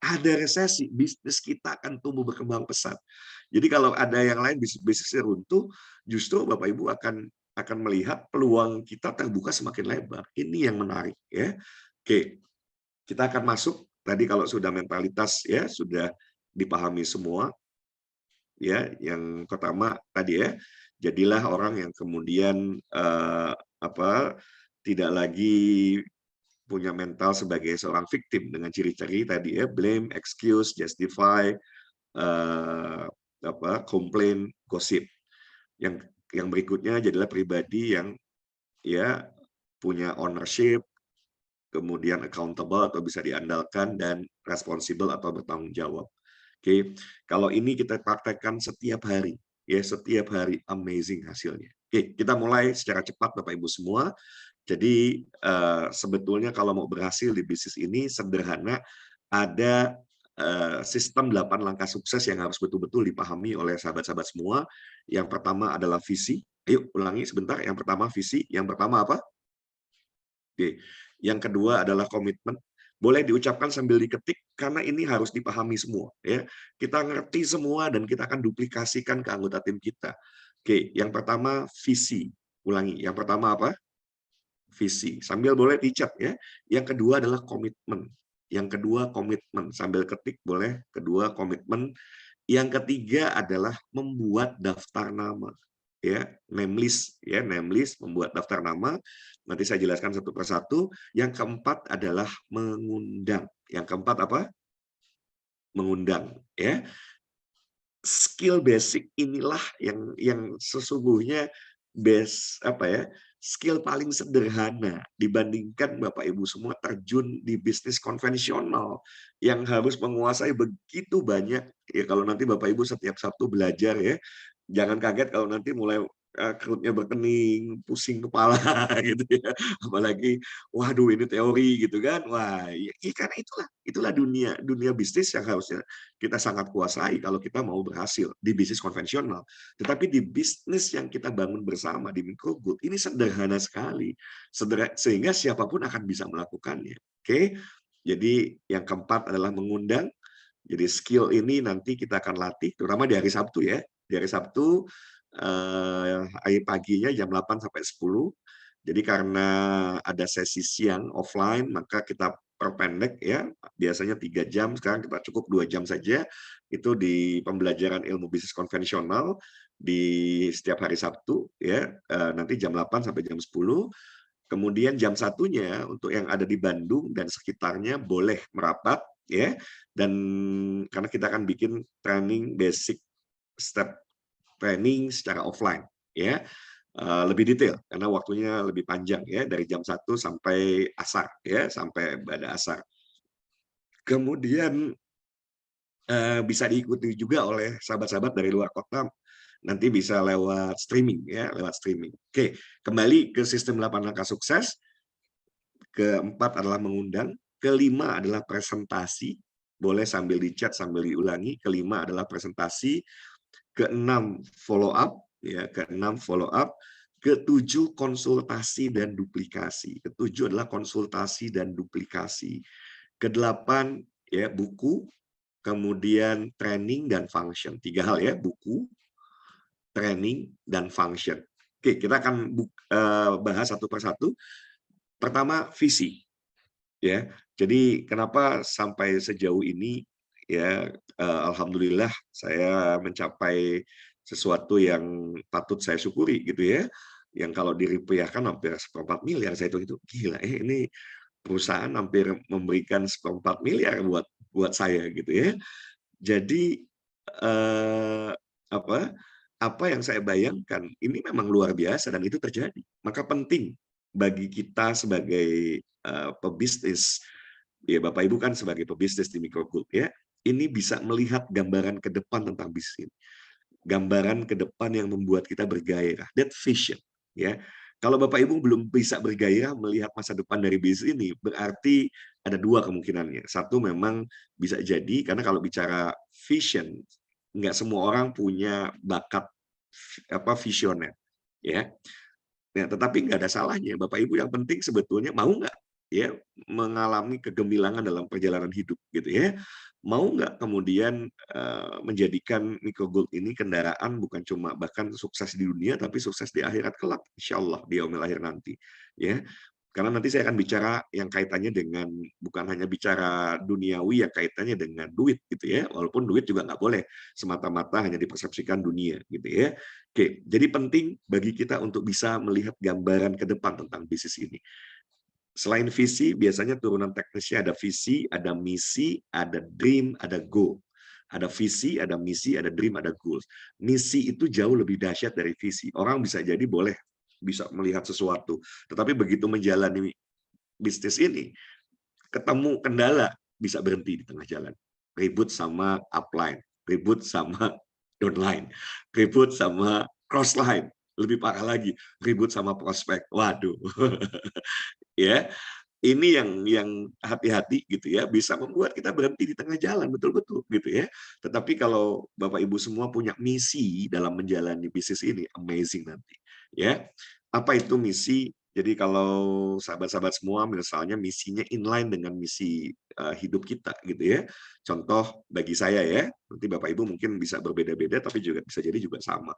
B: ada resesi, bisnis kita akan tumbuh berkembang pesat. Jadi kalau ada yang lain bisnisnya runtuh, justru Bapak Ibu akan melihat peluang kita terbuka semakin lebar. Ini yang menarik ya. Oke, kita akan masuk tadi kalau sudah mentalitas ya sudah dipahami semua ya. Yang pertama tadi ya, jadilah orang yang kemudian tidak lagi punya mental sebagai seorang victim dengan ciri-ciri tadi ya, blame, excuse, justify, complain, gosip. Yang berikutnya jadilah pribadi yang ya punya ownership, kemudian accountable atau bisa diandalkan, dan responsible atau bertanggung jawab. Oke, kalau ini kita praktekkan setiap hari, ya setiap hari, amazing hasilnya. Oke, kita mulai secara cepat Bapak Ibu semua. Jadi sebetulnya kalau mau berhasil di bisnis ini sederhana, ada sistem 8 langkah sukses yang harus betul-betul dipahami oleh sahabat-sahabat semua. Yang pertama adalah visi. Ayo ulangi sebentar. Yang pertama visi. Yang pertama apa? Oke. Yang kedua adalah komitmen. Boleh diucapkan sambil diketik karena ini harus dipahami semua. Ya, kita ngerti semua dan kita akan duplikasikan ke anggota tim kita. Oke, yang pertama visi. Ulangi. Yang pertama apa? Visi. Sambil boleh dicat ya. Yang kedua adalah komitmen. Yang kedua komitmen. Sambil ketik boleh. Kedua komitmen. Yang ketiga adalah membuat daftar nama. Ya, name list ya, name list, membuat daftar nama. Nanti saya jelaskan satu persatu. Yang keempat adalah mengundang. Yang keempat apa? Mengundang ya. Skill basic inilah yang sesungguhnya skill paling sederhana dibandingkan Bapak Ibu semua terjun di bisnis konvensional yang harus menguasai begitu banyak. Ya kalau nanti Bapak Ibu setiap Sabtu belajar ya, jangan kaget kalau nanti mulai perutnya berkening, pusing kepala gitu ya. Apalagi waduh ini teori gitu kan. Wah, ya, karena itulah dunia dunia bisnis yang harusnya kita sangat kuasai kalau kita mau berhasil di bisnis konvensional. Tetapi di bisnis yang kita bangun bersama di Microgold, ini sederhana sekali. Sehingga siapapun akan bisa melakukannya. Oke? Jadi yang keempat adalah mengundang. Jadi skill ini nanti kita akan latih, terutama di hari Sabtu ya. Di hari Sabtu, paginya jam 8 sampai 10. Jadi karena ada sesi siang offline, maka kita perpendek ya, biasanya 3 jam, sekarang kita cukup 2 jam saja, itu di pembelajaran ilmu bisnis konvensional di setiap hari Sabtu, ya, nanti jam 8 sampai jam 10. Kemudian jam 1-nya untuk yang ada di Bandung dan sekitarnya boleh merapat, ya, dan karena kita akan bikin training basic step training secara offline, ya. Lebih detail karena waktunya lebih panjang ya, dari jam 1 sampai asar ya, sampai pada asar. Kemudian bisa diikuti juga oleh sahabat-sahabat dari luar kota, nanti bisa lewat streaming ya, lewat streaming. Oke, kembali ke sistem 8 langkah sukses. Keempat adalah mengundang, kelima adalah presentasi, boleh sambil dicat sambil diulangi. Kelima adalah presentasi, keenam follow up ya, keenam follow up. Ketujuh konsultasi dan duplikasi. Ketujuh adalah konsultasi dan duplikasi. Kedelapan ya buku, kemudian training dan function. 3 hal ya, buku, training dan function. Oke, kita akan bahas satu persatu. Pertama visi. Ya. Jadi kenapa sampai sejauh ini ya alhamdulillah saya mencapai sesuatu yang patut saya syukuri gitu ya. Yang kalau dirupiahkan hampir 1/4 miliar, saya itu gila ini perusahaan hampir memberikan 1/4 miliar buat saya gitu ya. Jadi eh, apa apa yang saya bayangkan ini memang luar biasa dan itu terjadi. Maka penting bagi kita sebagai pebisnis, ya Bapak Ibu kan sebagai pebisnis di Microgold ya, ini bisa melihat gambaran ke depan tentang bisnis. Gambaran ke depan yang membuat kita bergairah, that vision ya. Kalau Bapak Ibu belum bisa bergairah melihat masa depan dari bisnis ini, berarti ada 2 kemungkinannya. Satu memang bisa jadi karena kalau bicara vision, nggak semua orang punya bakat visioner ya. Nah, tetapi nggak ada salahnya Bapak Ibu, yang penting sebetulnya mau nggak ya mengalami kegemilangan dalam perjalanan hidup gitu ya. Mau nggak kemudian menjadikan Microgold ini kendaraan bukan cuma bahkan sukses di dunia tapi sukses di akhirat kelak insyaallah di yaumil akhir nanti ya. Karena nanti saya akan bicara yang kaitannya dengan bukan hanya bicara duniawi yang kaitannya dengan duit gitu ya, walaupun duit juga nggak boleh semata-mata hanya dipersepsikan dunia gitu ya. Oke, jadi penting bagi kita untuk bisa melihat gambaran ke depan tentang bisnis ini. Selain visi, biasanya turunan teknisnya ada visi, ada misi, ada dream, ada goal. Ada visi, ada misi, ada dream, ada goals. Misi itu jauh lebih dahsyat dari visi. Orang bisa jadi boleh bisa melihat sesuatu, tetapi begitu menjalani bisnis ini, ketemu kendala, bisa berhenti di tengah jalan. Ribut sama upline, ribut sama downline, ribut sama crossline, lebih parah lagi, ribut sama prospek. Waduh. Ya, ini yang hati-hati gitu ya, bisa membuat kita berhenti di tengah jalan, betul-betul gitu ya. Tetapi kalau Bapak Ibu semua punya misi dalam menjalani bisnis ini, amazing nanti ya. Apa itu misi? Jadi kalau sahabat-sahabat semua misalnya misinya inline dengan misi hidup kita gitu ya. Contoh bagi saya ya, nanti Bapak Ibu mungkin bisa berbeda-beda tapi juga bisa jadi juga sama.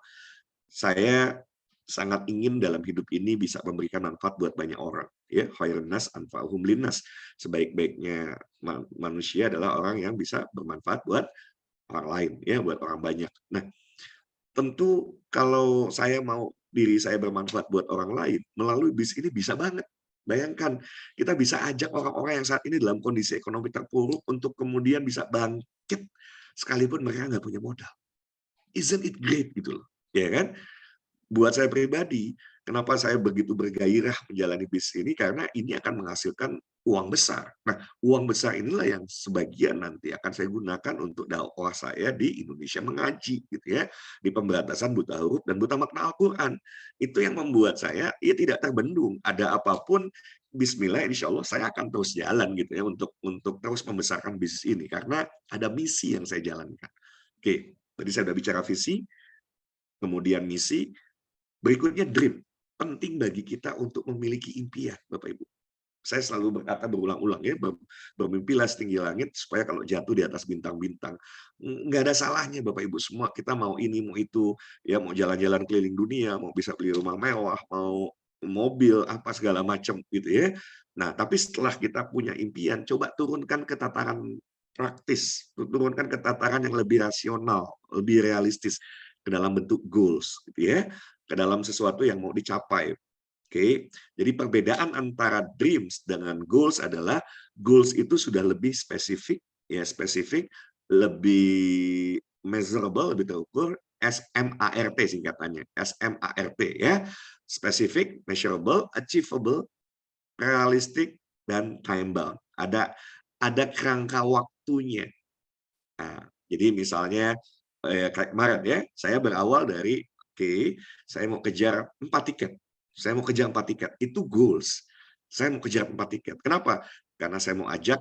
B: Saya sangat ingin dalam hidup ini bisa memberikan manfaat buat banyak orang ya, khairin nas anfa'uhum linnas. Sebaik-baiknya manusia adalah orang yang bisa bermanfaat buat orang lain ya, buat orang banyak. Nah, tentu kalau saya mau diri saya bermanfaat buat orang lain melalui bisnis ini bisa banget. Bayangkan kita bisa ajak orang-orang yang saat ini dalam kondisi ekonomi terpuruk untuk kemudian bisa bangkit sekalipun mereka nggak punya modal. Isn't it great gitu loh, ya kan? Buat saya pribadi, kenapa saya begitu bergairah menjalani bisnis ini, karena ini akan menghasilkan uang besar. Nah, uang besar inilah yang sebagian nanti akan saya gunakan untuk dakwah saya di Indonesia mengaji, gitu ya, di pemberantasan buta huruf dan buta makna Al-Quran. Itu yang membuat saya ya tidak terbendung. Ada apapun, Bismillah, insya Allah saya akan terus jalan gitu ya untuk terus membesarkan bisnis ini karena ada misi yang saya jalankan. Oke, tadi saya sudah bicara visi, kemudian misi. Berikutnya dream. Penting bagi kita untuk memiliki impian, Bapak Ibu. Saya selalu berkata berulang-ulang ya, bermimpilah setinggi langit supaya kalau jatuh di atas bintang-bintang. Nggak ada salahnya Bapak Ibu semua, kita mau ini, mau itu, ya mau jalan-jalan keliling dunia, mau bisa beli rumah mewah, mau mobil, apa segala macam gitu ya. Nah, tapi setelah kita punya impian, coba turunkan ke tataran praktis, turunkan ke tataran yang lebih rasional, lebih realistis ke dalam bentuk goals gitu ya, ke dalam sesuatu yang mau dicapai. Oke, jadi perbedaan antara dreams dengan goals adalah goals itu sudah lebih spesifik, ya spesifik, lebih measurable, lebih terukur, SMART singkatannya, SMART ya, spesifik, measurable, achievable, realistic, dan time bound. Ada kerangka waktunya. Nah, jadi misalnya kayak kemarin ya, saya berawal dari oke, saya mau kejar 4 tiket. Saya mau kejar 4 tiket. Itu goals. Saya mau kejar 4 tiket. Kenapa? Karena saya mau ajak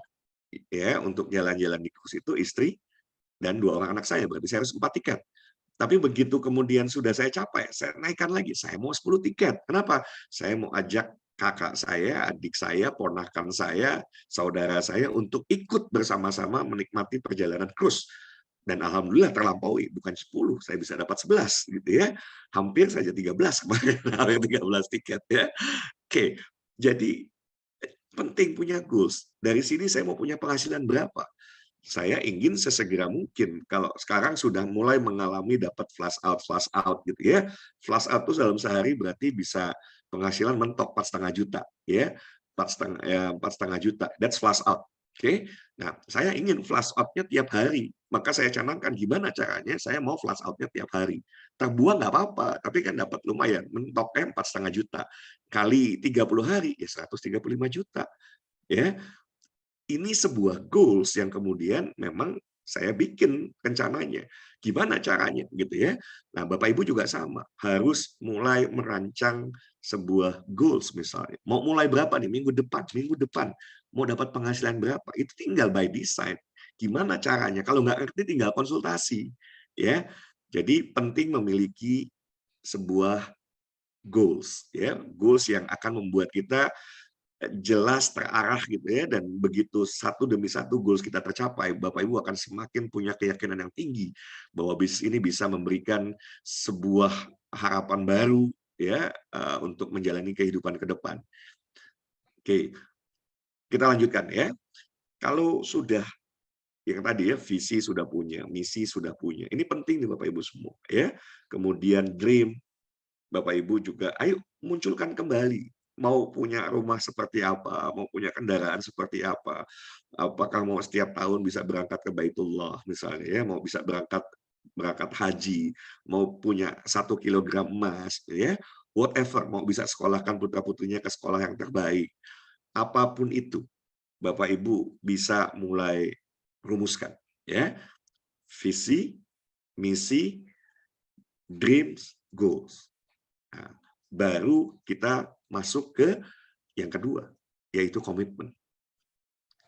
B: ya untuk jalan-jalan di kurs itu istri dan 2 orang anak saya. Berarti saya harus 4 tiket. Tapi begitu kemudian sudah saya capai, saya naikkan lagi. Saya mau 10 tiket. Kenapa? Saya mau ajak kakak saya, adik saya, ponakan saya, saudara saya untuk ikut bersama-sama menikmati perjalanan krus. Dan alhamdulillah terlampaui, bukan 10, saya bisa dapat 11 gitu ya. Hampir saja 13 kemarin, hampir 13 tiket ya. Oke, jadi penting punya goals. Dari sini saya mau punya penghasilan berapa? Saya ingin sesegera mungkin. Kalau sekarang sudah mulai mengalami dapat flash out gitu ya. Flash out itu dalam sehari berarti bisa penghasilan mentok 4,5 juta ya. 4,5 juta. That's flash out. Oke. Nah, saya ingin flash out-nya tiap hari. Maka saya canangkan gimana caranya saya mau flash out-nya tiap hari. Terbuang nggak apa-apa, tapi kan dapat lumayan. Mentoknya 4,5 juta. Kali 30 hari, ya 135 juta. Ya, ini sebuah goals yang kemudian memang saya bikin rencananya. Gimana caranya gitu ya. Nah, Bapak Ibu juga sama, harus mulai merancang sebuah goals misalnya. Mau mulai berapa nih minggu depan mau dapat penghasilan berapa? Itu tinggal by design. Gimana caranya? Kalau nggak ngerti tinggal konsultasi ya. Jadi penting memiliki sebuah goals ya, goals yang akan membuat kita jelas terarah gitu ya, dan begitu satu demi satu goals kita tercapai, Bapak Ibu akan semakin punya keyakinan yang tinggi bahwa bisnis ini bisa memberikan sebuah harapan baru ya untuk menjalani kehidupan ke depan. Oke, kita lanjutkan ya. Kalau sudah yang tadi ya, visi sudah punya, misi sudah punya. Ini penting nih Bapak Ibu semua ya. Kemudian dream, Bapak Ibu juga ayo munculkan kembali. Mau punya rumah seperti apa, mau punya kendaraan seperti apa, apakah mau setiap tahun bisa berangkat ke Baitullah misalnya ya, mau bisa berangkat berangkat haji, mau punya 1 kilogram emas ya, whatever, mau bisa sekolahkan putra-putrinya ke sekolah yang terbaik. Apapun itu, Bapak Ibu bisa mulai rumuskan ya. Visi, misi, dreams, goals. Nah, baru kita masuk ke yang kedua, yaitu komitmen.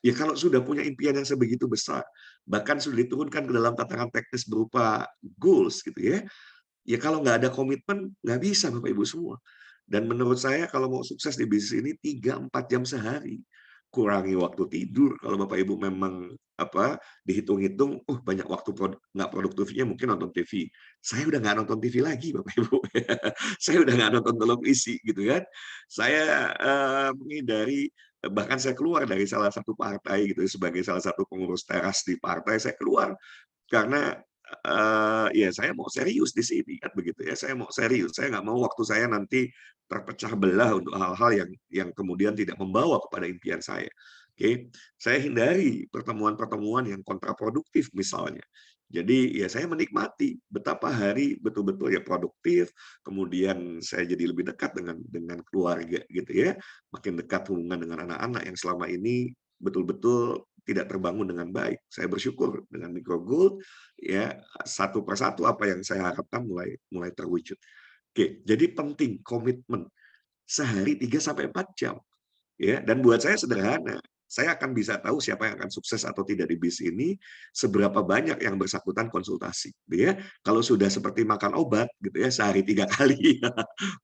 B: Ya kalau sudah punya impian yang sebegitu besar, bahkan sudah diturunkan ke dalam tataran teknis berupa goals gitu ya, ya kalau nggak ada komitmen, nggak bisa Bapak Ibu semua. Dan menurut saya kalau mau sukses di bisnis ini 3-4 jam sehari. Kurangi waktu tidur kalau Bapak Ibu memang dihitung-hitung, banyak waktu nggak produktifnya mungkin nonton TV. Saya udah nggak nonton TV lagi Bapak Ibu. Saya udah nggak nonton televisi gitu kan. Saya menghindari, bahkan saya keluar dari salah satu partai gitu sebagai salah satu pengurus teras di partai, saya keluar karena ya saya mau serius di sini kan begitu ya. Saya mau serius. Saya nggak mau waktu saya nanti terpecah belah untuk hal-hal yang kemudian tidak membawa kepada impian saya. Oke, saya hindari pertemuan-pertemuan yang kontraproduktif misalnya. Jadi ya saya menikmati betapa hari betul-betul ya produktif, kemudian saya jadi lebih dekat dengan keluarga gitu ya, makin dekat hubungan dengan anak-anak yang selama ini betul-betul tidak terbangun dengan baik. Saya bersyukur dengan Micro Gold ya satu persatu apa yang saya harapkan mulai terwujud. Oke, jadi penting komitmen sehari 3-4 jam ya. Dan buat saya sederhana. Saya akan bisa tahu siapa yang akan sukses atau tidak di bis ini, seberapa banyak yang bersangkutan konsultasi. Gitu ya. Kalau sudah seperti makan obat, gitu ya, sehari 3 kali,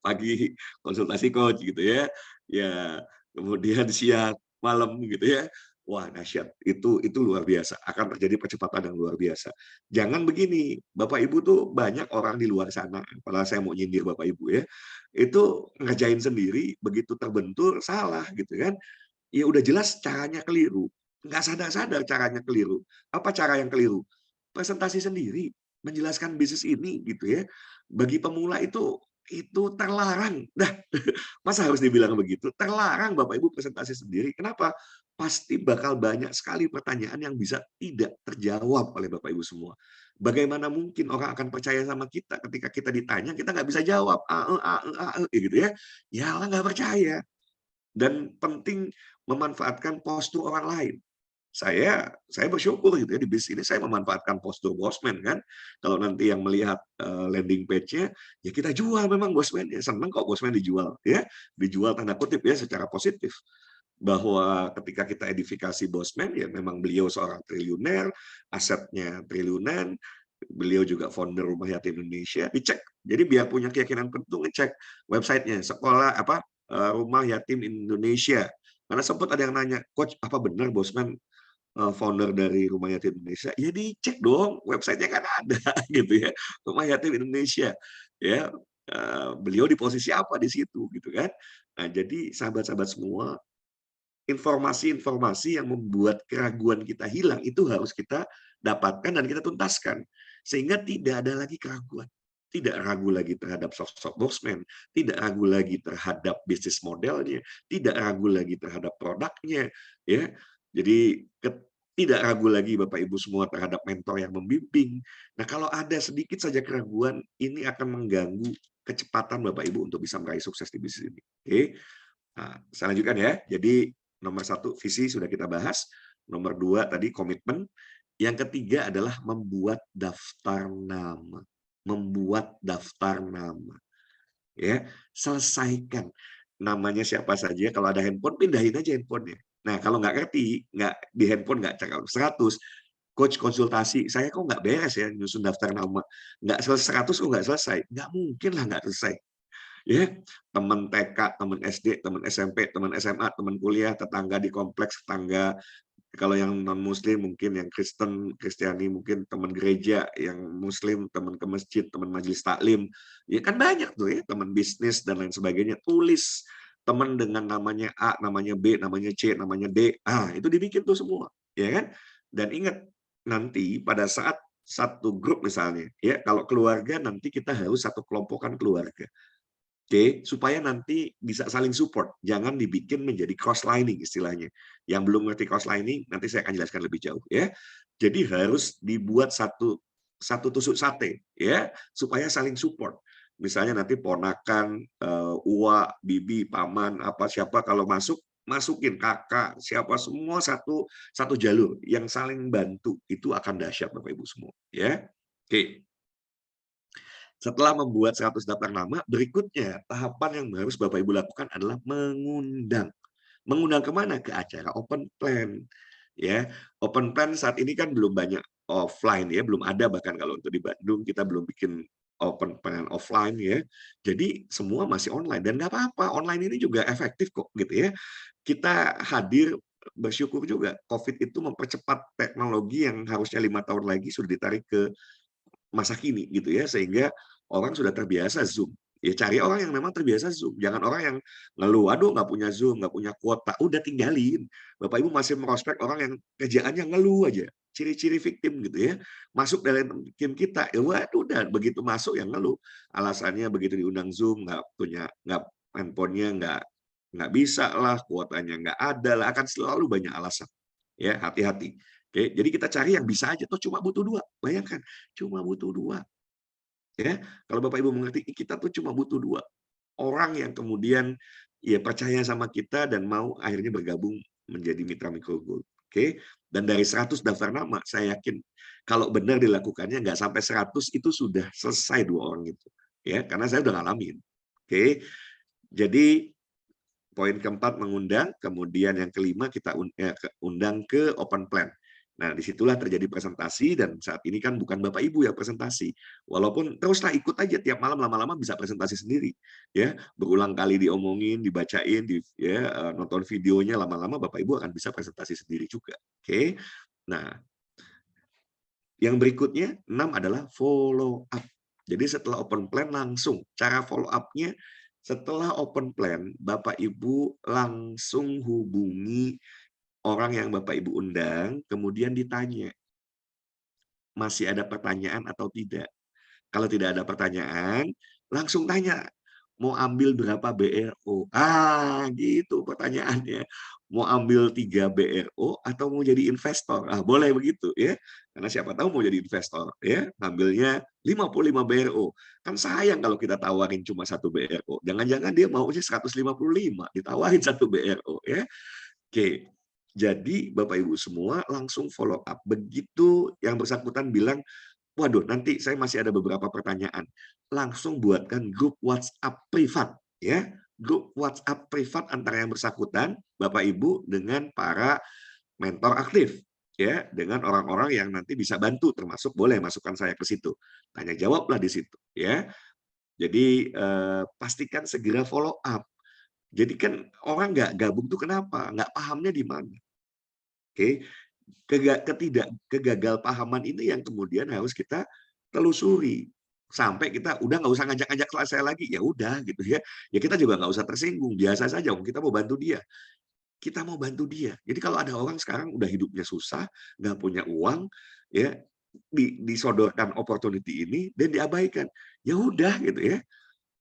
B: pagi konsultasi coach, gitu ya, ya kemudian siang, malam, gitu ya. Wah, dahsyat. Itu luar biasa. Akan terjadi percepatan yang luar biasa. Jangan begini, Bapak Ibu tuh banyak orang di luar sana, padahal saya mau nyindir Bapak Ibu ya, itu ngerjain sendiri, begitu terbentur, salah, gitu kan. Ya udah jelas caranya keliru. Nggak sadar-sadar caranya keliru. Apa cara yang keliru? Presentasi sendiri, menjelaskan bisnis ini gitu ya. Bagi pemula itu terlarang. Nah, masa harus dibilang begitu? Terlarang Bapak Ibu presentasi sendiri. Kenapa? Pasti bakal banyak sekali pertanyaan yang bisa tidak terjawab oleh Bapak Ibu semua. Bagaimana mungkin orang akan percaya sama kita ketika kita ditanya, kita nggak bisa jawab. Gitu ya. Ya orang nggak percaya. Dan penting memanfaatkan postur orang lain. Saya bersyukur gitu ya di bisnis ini saya memanfaatkan postur bosman kan. Kalau nanti yang melihat landing page-nya, ya kita jual memang bosman ya. Senang kok bosman dijual ya. Dijual tanda kutip ya secara positif. Bahwa ketika kita edifikasi bosman ya memang beliau seorang triliuner, asetnya triliunan, beliau juga founder Rumah Yatim Indonesia, dicek. Jadi biar punya keyakinan penuh ngecek websitenya sekolah Rumah Yatim Indonesia. Karena sempat ada yang nanya, coach apa benar Bosman founder dari Rumah Yatim Indonesia? Ya dicek dong, websitenya kan ada gitu ya, Rumah Yatim Indonesia. Ya beliau di posisi apa di situ gitu kan. Nah jadi sahabat-sahabat semua, informasi-informasi yang membuat keraguan kita hilang itu harus kita dapatkan dan kita tuntaskan. Sehingga tidak ada lagi keraguan. Tidak ragu lagi terhadap sosok Bosman, tidak ragu lagi terhadap bisnis modelnya, tidak ragu lagi terhadap produknya. Ya, jadi tidak ragu lagi Bapak Ibu semua terhadap mentor yang membimbing. Nah kalau ada sedikit saja keraguan, ini akan mengganggu kecepatan Bapak Ibu untuk bisa meraih sukses di bisnis ini. Oke, nah, saya lanjutkan ya. Jadi nomor 1 visi sudah kita bahas. Nomor 2 tadi komitmen. Yang ketiga adalah membuat daftar nama. Membuat daftar nama. Ya, selesaikan. Namanya siapa saja. Kalau ada handphone, pindahin aja handphonenya. Nah, kalau nggak ngerti, nggak di handphone nggak cek 100, coach konsultasi, saya kok nggak beres ya nyusun daftar nama. Nggak selesai 100 kok nggak selesai. Nggak mungkin lah nggak selesai. Ya, teman TK, teman SD, teman SMP, teman SMA, teman kuliah, tetangga di kompleks, tetangga kalau yang non muslim mungkin yang Kristen, Kristiani mungkin teman gereja, yang muslim teman ke masjid, teman majelis taklim. Ya kan banyak tuh ya, teman bisnis dan lain sebagainya. Tulis teman dengan namanya A, namanya B, namanya C, namanya D. Itu dibikin tuh semua, ya kan? Dan ingat, nanti pada saat satu grup misalnya, ya kalau keluarga nanti kita harus satu kelompokan keluarga. Oke, supaya nanti bisa saling support. Jangan dibikin menjadi cross lining istilahnya. Yang belum ngerti cross lining, nanti saya akan jelaskan lebih jauh, ya. Jadi harus dibuat satu tusuk sate, ya, supaya saling support. Misalnya nanti ponakan, uwa, bibi, paman, apa siapa kalau masuk, masukin kakak, siapa semua satu jalur yang saling bantu, itu akan dahsyat Bapak Ibu semua, ya. Oke. Setelah membuat 100 daftar nama, berikutnya tahapan yang harus Bapak Ibu lakukan adalah mengundang. Mengundang kemana? Ke acara open plan. Ya, open plan saat ini kan belum banyak offline ya, belum ada bahkan kalau untuk di Bandung kita belum bikin open plan offline ya. Jadi semua masih online dan nggak apa-apa, online ini juga efektif kok gitu ya. Kita hadir bersyukur juga COVID itu mempercepat teknologi yang harusnya 5 tahun lagi sudah ditarik ke masa kini gitu ya, sehingga orang sudah terbiasa Zoom. Ya cari orang yang memang terbiasa Zoom, jangan orang yang ngeluh, "Aduh nggak punya Zoom, nggak punya kuota." Udah tinggalin. Bapak Ibu masih merospek orang yang kerjaannya ngeluh aja, ciri-ciri victim gitu ya. Masuk dalam tim kita, ya waduh udah begitu masuk yang ngeluh. Alasannya begitu diundang Zoom nggak handphonenya nggak bisa lah, kuotanya nggak ada lah, akan selalu banyak alasan. Ya, hati-hati. Oke, jadi kita cari yang bisa aja, tuh cuma butuh 2. Bayangkan, cuma butuh 2. Ya, kalau Bapak Ibu mengerti, kita tuh cuma butuh 2 orang yang kemudian ya percaya sama kita dan mau akhirnya bergabung menjadi mitra Micro Gold. Oke, dan dari 100 daftar nama, saya yakin kalau benar dilakukannya nggak sampai 100 itu sudah selesai 2 orang itu. Ya, karena saya udah ngalamin. Oke, jadi poin keempat mengundang, kemudian yang kelima kita undang ke open plan. Nah, disitulah terjadi presentasi dan saat ini kan bukan Bapak Ibu yang presentasi. Walaupun teruslah ikut aja tiap malam lama-lama bisa presentasi sendiri. Ya, berulang kali diomongin, dibacain, nonton videonya lama-lama Bapak Ibu akan bisa presentasi sendiri juga. Oke. Nah, yang berikutnya 6 adalah follow up. Jadi setelah open plan langsung cara follow up-nya setelah open plan Bapak Ibu langsung hubungi orang yang Bapak Ibu undang, kemudian ditanya, masih ada pertanyaan atau tidak? Kalau tidak ada pertanyaan, langsung tanya, mau ambil berapa BRO? Gitu pertanyaannya. Mau ambil 3 BRO atau mau jadi investor? Boleh begitu ya. Karena siapa tahu mau jadi investor ya, ngambilnya 55 BRO. Kan sayang kalau kita tawarin cuma 1 BRO. Jangan-jangan dia maunya 155, ditawarin 1 BRO ya. Oke. Jadi Bapak Ibu semua langsung follow up. Begitu yang bersangkutan bilang, waduh, nanti saya masih ada beberapa pertanyaan. Langsung buatkan grup WhatsApp privat, ya. Grup WhatsApp privat antara yang bersangkutan, Bapak Ibu, dengan para mentor aktif, ya, dengan orang-orang yang nanti bisa bantu, termasuk boleh masukkan saya ke situ. Tanya jawablah di situ, ya. Jadi pastikan segera follow up. Jadi kan orang nggak gabung tuh kenapa? Nggak pahamnya di mana? Oke, kegagalpahaman ini yang kemudian harus kita telusuri sampai kita udah nggak usah ngajak-ngajak saya lagi, ya udah gitu ya. Ya kita juga nggak usah tersinggung, biasa saja kita mau bantu dia. Kita mau bantu dia. Jadi kalau ada orang sekarang udah hidupnya susah, nggak punya uang, ya disodorkan opportunity ini dan diabaikan. Ya udah gitu ya.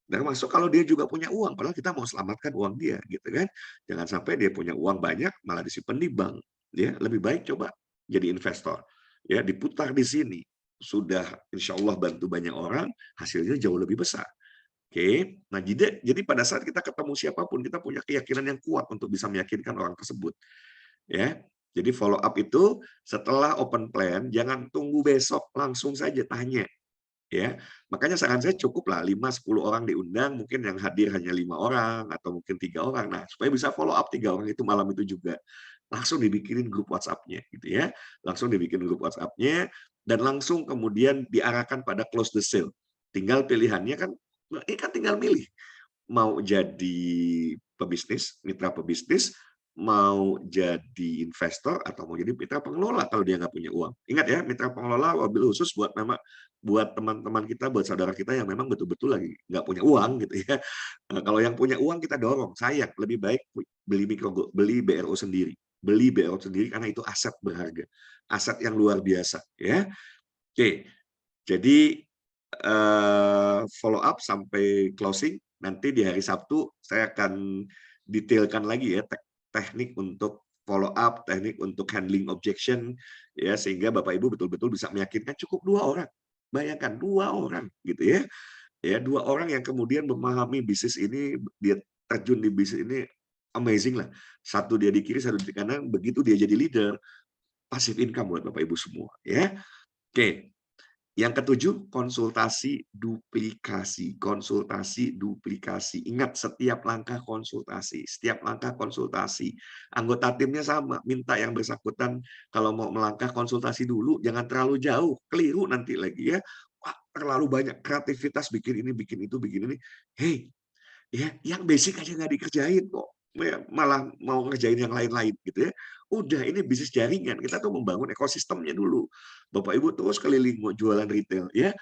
B: Termasuk kalau dia juga punya uang, padahal kita mau selamatkan uang dia, gitu kan. Jangan sampai dia punya uang banyak, malah disimpan di bank. Ya, lebih baik coba jadi investor. Ya, diputar di sini. Sudah insya Allah bantu banyak orang, hasilnya jauh lebih besar. Oke, nah jadi pada saat kita ketemu siapapun, kita punya keyakinan yang kuat untuk bisa meyakinkan orang tersebut. Ya, jadi follow up itu setelah open plan, jangan tunggu besok, langsung saja tanya. Ya, makanya saran saya cukuplah 5-10 orang diundang, mungkin yang hadir hanya 5 orang atau mungkin 3 orang. Nah, supaya bisa follow up 3 orang itu malam itu juga. Langsung dibikinin grup WhatsApp-nya gitu ya. Langsung dibikin grup WhatsApp-nya dan langsung kemudian diarahkan pada close the sale. Tinggal pilihannya kan ini kan tinggal milih mau jadi pebisnis, mitra pebisnis mau jadi investor atau mau jadi mitra pengelola kalau dia nggak punya uang. Ingat ya, mitra pengelola wabil khusus buat teman-teman kita, buat saudara kita yang memang betul-betul lagi nggak punya uang gitu ya. Nah, kalau yang punya uang kita dorong, sayang lebih baik beli BRO sendiri. Beli BRO sendiri karena itu aset berharga, aset yang luar biasa ya. Oke, jadi follow up sampai closing. Nanti di hari Sabtu saya akan detailkan lagi ya teknik untuk follow up, teknik untuk handling objection, ya sehingga Bapak Ibu betul-betul bisa meyakinkan cukup 2 orang. Bayangkan 2 orang gitu ya. Ya, 2 orang yang kemudian memahami bisnis ini, dia terjun di bisnis ini amazing lah. Satu dia di kiri, satu di kanan, begitu dia jadi leader, passive income buat Bapak Ibu semua ya. Oke. Yang ketujuh, konsultasi duplikasi. Konsultasi duplikasi. Ingat, setiap langkah konsultasi. Setiap langkah konsultasi. Anggota timnya sama. Minta yang bersangkutan kalau mau melangkah konsultasi dulu. Jangan terlalu jauh. Keliru nanti lagi ya. Wah, terlalu banyak kreativitas. Bikin ini, bikin itu, bikin ini. Hei, ya, yang basic aja nggak dikerjain kok. Malah mau ngerjain yang lain-lain gitu ya. Udah, ini bisnis jaringan. Kita tuh membangun ekosistemnya dulu. Bapak Ibu terus keliling mau jualan retail ya.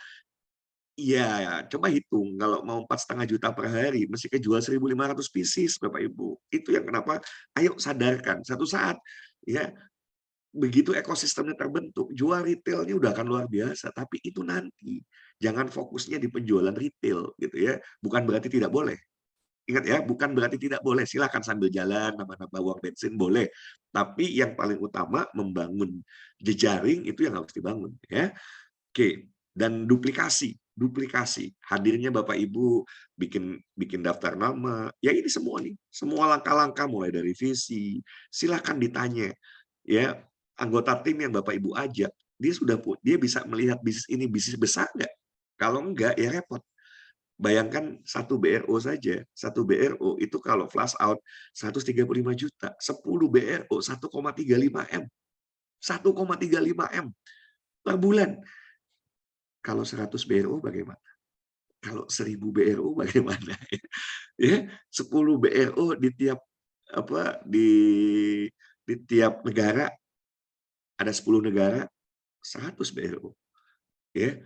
B: Iya, coba hitung kalau mau 4,5 juta per hari mesti kejual 1.500 pieces Bapak Ibu. Itu yang kenapa ayo sadarkan satu saat ya, begitu ekosistemnya terbentuk, jual retailnya udah akan luar biasa, tapi itu nanti. Jangan fokusnya di penjualan retail gitu ya. Bukan berarti tidak boleh. Ingat ya, bukan berarti tidak boleh. Silakan sambil jalan, nambah-nambah uang bensin boleh. Tapi yang paling utama membangun jejaring itu yang harus dibangun. Ya, oke. Dan duplikasi, duplikasi. Hadirnya Bapak Ibu bikin bikin daftar nama. Ya ini semua nih, semua langkah-langkah mulai dari visi. Silakan ditanya. Ya, anggota tim yang Bapak Ibu ajak, dia bisa melihat bisnis ini bisnis besar nggak? Kalau enggak, ya repot. Bayangkan satu BRO saja, satu BRO itu kalau flash out 135 juta, 10 BRO 1,35 M. 1,35 M per bulan. Kalau 100 BRO bagaimana? Kalau 1000 BRO bagaimana? Ya, 10 BRO di tiap di tiap negara, ada 10 negara, 100 BRO. Ya,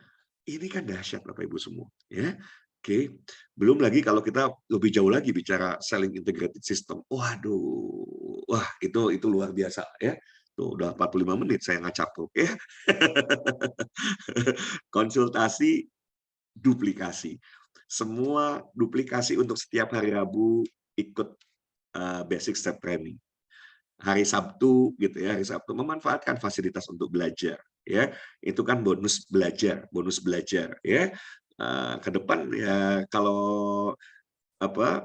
B: ini kan dahsyat Bapak Ibu semua, ya. Oke, belum lagi kalau kita lebih jauh lagi bicara selling integrated system. Waduh, wah itu luar biasa ya. Tuh udah 45 menit saya ngacak tuh ya. Konsultasi duplikasi. Semua duplikasi untuk setiap hari Rabu ikut basic step training. Hari Sabtu gitu ya, hari Sabtu memanfaatkan fasilitas untuk belajar ya. Itu kan bonus belajar ya. Ke depan ya kalau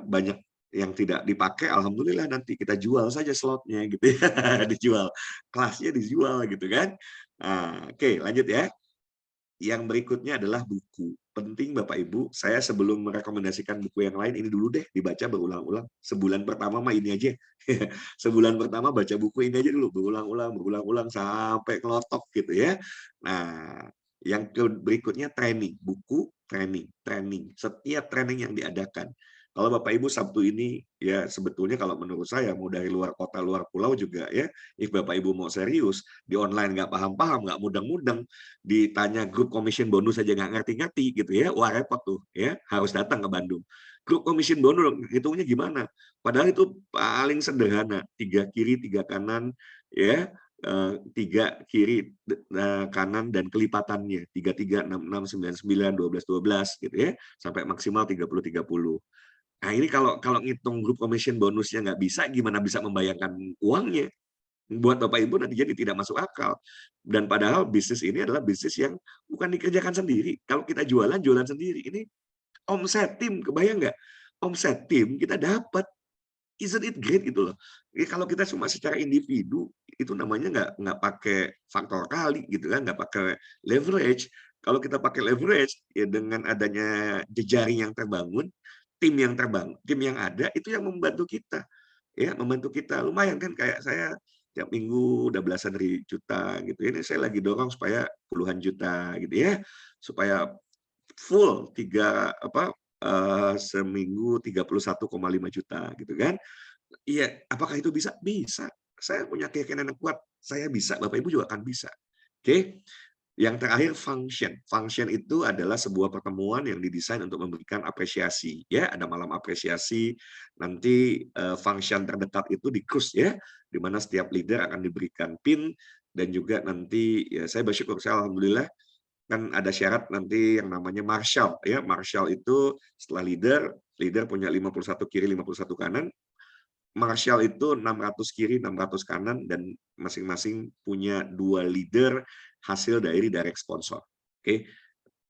B: banyak yang tidak dipakai, alhamdulillah nanti kita jual saja slotnya gitu ya. Dijual, kelasnya dijual gitu kan. Nah, oke, lanjut ya. Yang berikutnya adalah buku. Penting Bapak Ibu, saya sebelum merekomendasikan buku yang lain, ini dulu deh dibaca berulang-ulang. Sebulan pertama mah ini aja. Sebulan pertama baca buku ini aja dulu, berulang-ulang sampai ngelotok gitu ya. Nah, yang berikutnya training, buku training. Setiap training yang diadakan. Kalau Bapak Ibu Sabtu ini, ya sebetulnya kalau menurut saya, mau dari luar kota, luar pulau juga ya, if Bapak Ibu mau serius, di online nggak paham-paham, nggak mudeng-mudeng, ditanya grup commission bonus saja nggak ngerti-ngerti gitu ya, wah repot tuh ya, harus datang ke Bandung. Grup commission bonus hitungnya gimana? Padahal itu paling sederhana, 3 kiri 3 kanan ya, 3 kiri kanan dan kelipatannya 33 66 99 12 12 gitu ya, sampai maksimal 30 30. Nah ini kalau ngitung grup commission bonusnya nggak bisa, gimana bisa membayangkan uangnya? Buat Bapak Ibu nanti jadi tidak masuk akal. Dan padahal bisnis ini adalah bisnis yang bukan dikerjakan sendiri. Kalau kita jualan sendiri. Ini omset tim, kebayang nggak? Omset tim kita dapat. Isn't it great gitu loh. Jadi kalau kita cuma secara individu, itu namanya nggak pakai faktor kali gitu kan, nggak pakai leverage. Kalau kita pakai leverage, ya dengan adanya jejaring yang terbangun, tim yang ada itu yang membantu kita. Ya, membantu kita. Lumayan kan kayak saya tiap minggu udah belasan juta gitu. Ini saya lagi dorong supaya puluhan juta gitu ya. Supaya full seminggu 31,5 juta gitu kan. Iya, apakah itu bisa? Bisa. Saya punya keyakinan yang kuat, saya bisa, Bapak Ibu juga akan bisa. Oke. Yang terakhir function. Function itu adalah sebuah pertemuan yang didesain untuk memberikan apresiasi. Ya, ada malam apresiasi. Nanti function terdekat itu di cruise ya, di mana setiap leader akan diberikan pin dan juga nanti ya saya bersyukur saya alhamdulillah kan ada syarat nanti yang namanya marshal ya. Marshal itu setelah leader punya 51 kiri, 51 kanan. Marshall itu 600 kiri, 600 kanan, dan masing-masing punya 2 leader hasil dari direct sponsor. Oke,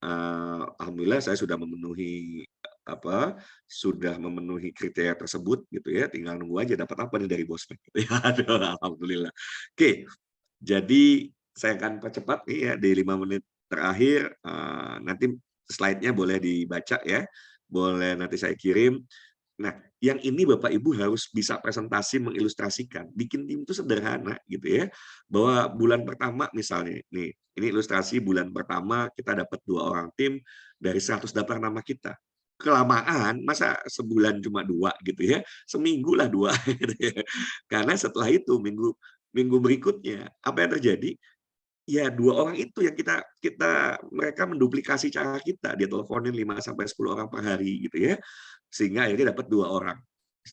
B: alhamdulillah saya sudah memenuhi sudah memenuhi kriteria tersebut gitu ya, tinggal nunggu aja dapat apa nih dari bosnya gitu ya. Aduh, alhamdulillah. Oke, jadi saya akan percepat nih ya di 5 menit terakhir, nanti slide-nya boleh dibaca ya, boleh nanti saya kirim. Nah, yang ini Bapak Ibu harus bisa presentasi mengilustrasikan. Bikin tim itu sederhana gitu ya. Bahwa bulan pertama misalnya, nih, ini ilustrasi bulan pertama kita dapat 2 orang tim dari 100 daftar nama kita. Kelamaan, masa sebulan cuma 2 gitu ya. Seminggu lah 2 gitu ya. Karena setelah itu minggu minggu berikutnya apa yang terjadi? Ya 2 orang itu yang mereka menduplikasi cara kita, dia teleponin 5 sampai 10 orang per hari gitu ya. Sehingga akhirnya dapat 2 orang.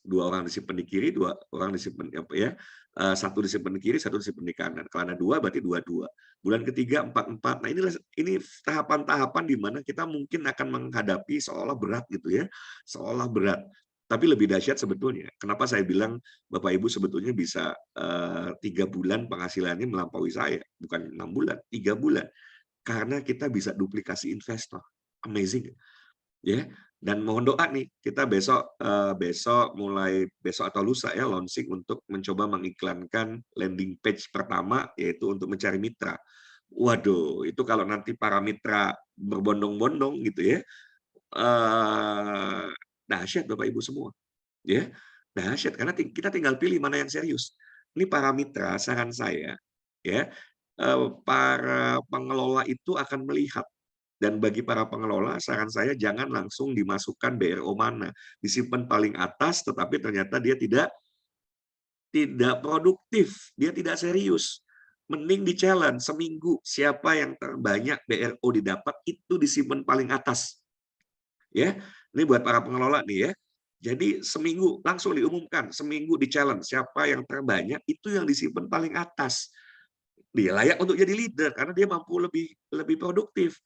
B: 2 orang disimpan di kiri, 2 orang disimpan apa ya, 1 disimpan di kiri, 1 disimpan di kanan. Kalau ada 2 berarti 2-2. Bulan ketiga 4-4. Nah, ini tahapan-tahapan di mana kita mungkin akan menghadapi seolah berat gitu ya, seolah berat. Tapi lebih dahsyat sebetulnya. Kenapa saya bilang Bapak Ibu sebetulnya bisa 3 bulan penghasilannya melampaui saya, bukan 6 bulan, 3 bulan. Karena kita bisa duplikasi investor. Amazing ya. Dan mohon doa nih, kita besok mulai besok atau lusa ya launching untuk mencoba mengiklankan landing page pertama yaitu untuk mencari mitra. Waduh, itu kalau nanti para mitra berbondong-bondong gitu ya, dahsyat Bapak Ibu semua. Ya, dahsyat karena kita tinggal pilih mana yang serius. Ini para mitra, saran saya, ya, para pengelola itu akan melihat dan bagi para pengelola, saran saya jangan langsung dimasukkan BRO mana, disimpan paling atas, tetapi ternyata dia tidak produktif, dia tidak serius. Mending di-challenge seminggu, siapa yang terbanyak BRO didapat itu disimpan paling atas. Ya, ini buat para pengelola nih ya. Jadi seminggu langsung diumumkan, seminggu di-challenge siapa yang terbanyak itu yang disimpan paling atas. Dia layak untuk jadi leader karena dia mampu lebih lebih produktif.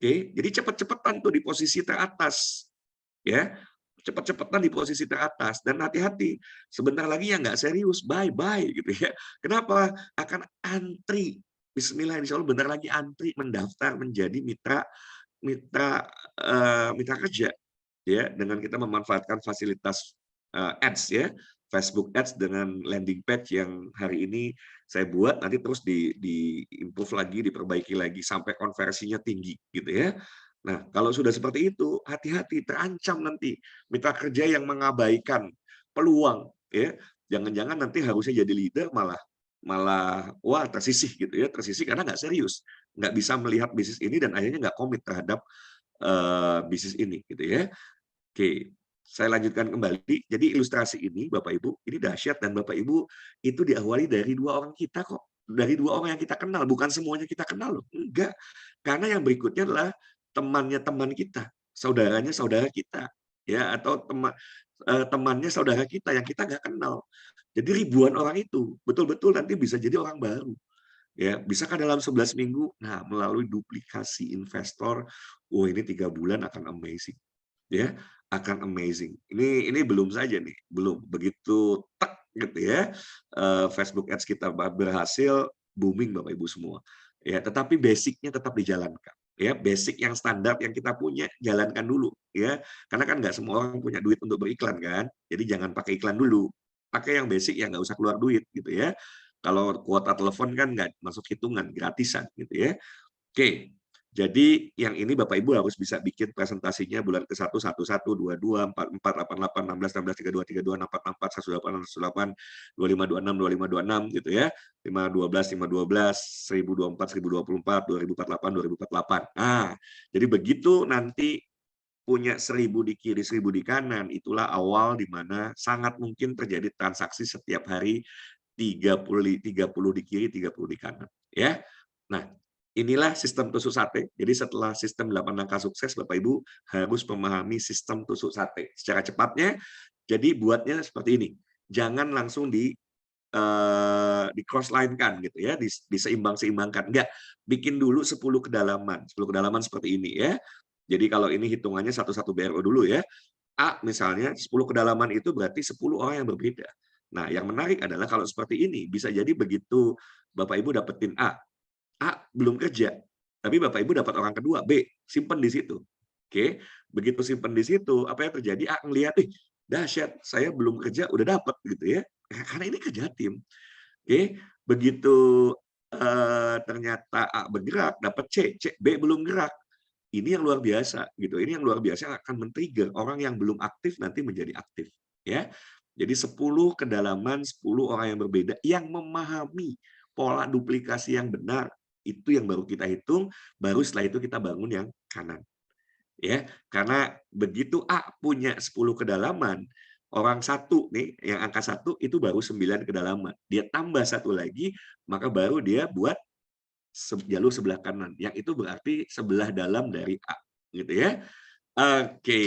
B: Oke, jadi cepet-cepetan tuh di posisi teratas, ya. Cepet-cepetan di posisi teratas dan hati-hati, sebentar lagi yang nggak serius, bye-bye gitu ya. Kenapa? Akan antri. Bismillah, insya Allah bentar lagi antri mendaftar menjadi mitra mitra mitra kerja ya dengan kita memanfaatkan fasilitas ads ya, Facebook Ads dengan landing page yang hari ini saya buat nanti terus di improve lagi, diperbaiki lagi sampai konversinya tinggi gitu ya. Nah, kalau sudah seperti itu, hati-hati terancam nanti mitra kerja yang mengabaikan peluang ya. Jangan-jangan nanti harusnya jadi leader malah malah wah tersisih gitu ya, tersisih karena nggak serius, nggak bisa melihat bisnis ini dan akhirnya nggak komit terhadap bisnis ini gitu ya. Oke, saya lanjutkan kembali. Jadi ilustrasi ini Bapak Ibu, ini dahsyat dan Bapak Ibu itu diawali dari 2 orang kita kok. Dari 2 orang yang kita kenal, bukan semuanya kita kenal loh. Enggak. Karena yang berikutnya adalah temannya teman kita, saudaranya saudara kita, ya atau temannya saudara kita yang kita nggak kenal. Jadi ribuan orang itu betul-betul nanti bisa jadi orang baru. Ya, bisakah dalam 11 minggu? Nah, melalui duplikasi investor, oh ini 3 bulan akan amazing. Ya, akan amazing. Ini belum saja nih, belum. Begitu tek gitu ya, Facebook Ads kita berhasil, booming Bapak Ibu semua. Ya, tetapi basic-nya tetap dijalankan. Ya, basic yang standar yang kita punya jalankan dulu ya. Karena kan nggak semua orang punya duit untuk beriklan kan. Jadi jangan pakai iklan dulu. Pakai yang basic yang nggak usah keluar duit gitu ya. Kalau kuota telepon kan nggak masuk hitungan, gratisan gitu ya. Oke, jadi yang ini Bapak Ibu harus bisa bikin presentasinya bulan ke-1, 11, 22, 44, 88, 16, 16, 32, 32, 64, 64, 18, 18, 25, 26, 25, 26 gitu ya. 5, 12, 5, 12, 1024, 1024, 2048, 2048. Nah, jadi begitu nanti punya 1000 di kiri, 1000 di kanan, itulah awal di mana sangat mungkin terjadi transaksi setiap hari 30 di kiri, 30 di kanan, ya. Nah, inilah sistem tusuk sate. Jadi setelah sistem 8 langkah sukses, Bapak Ibu harus memahami sistem tusuk sate. Secara cepatnya, jadi buatnya seperti ini. Jangan langsung di cross line-kan gitu ya, diseimbang-seimbangkan. Enggak, bikin dulu 10 kedalaman. 10 kedalaman seperti ini ya. Jadi kalau ini hitungannya satu-satu BRO dulu ya. A misalnya 10 kedalaman itu berarti 10 orang yang berbeda. Nah, yang menarik adalah kalau seperti ini, bisa jadi begitu Bapak Ibu dapetin A belum kerja, tapi Bapak Ibu dapat orang kedua, B, simpen di situ. Oke, begitu simpen di situ, apa yang terjadi? A ngelihat, "Ih, dahsyat, saya belum kerja udah dapat," gitu ya. Karena ini kerja tim. Oke, begitu, ternyata A bergerak, dapat B belum gerak. Ini yang luar biasa gitu. Ini yang luar biasa akan men-trigger orang yang belum aktif nanti menjadi aktif, ya. Jadi 10 kedalaman, 10 orang yang berbeda yang memahami pola duplikasi yang benar, itu yang baru kita hitung, baru setelah itu kita bangun yang kanan. Ya, karena begitu A punya 10 kedalaman, orang satu nih, yang angka 1 itu baru 9 kedalaman. Dia tambah satu lagi, maka baru dia buat jalur sebelah kanan, yang itu berarti sebelah dalam dari A, gitu ya. Oke,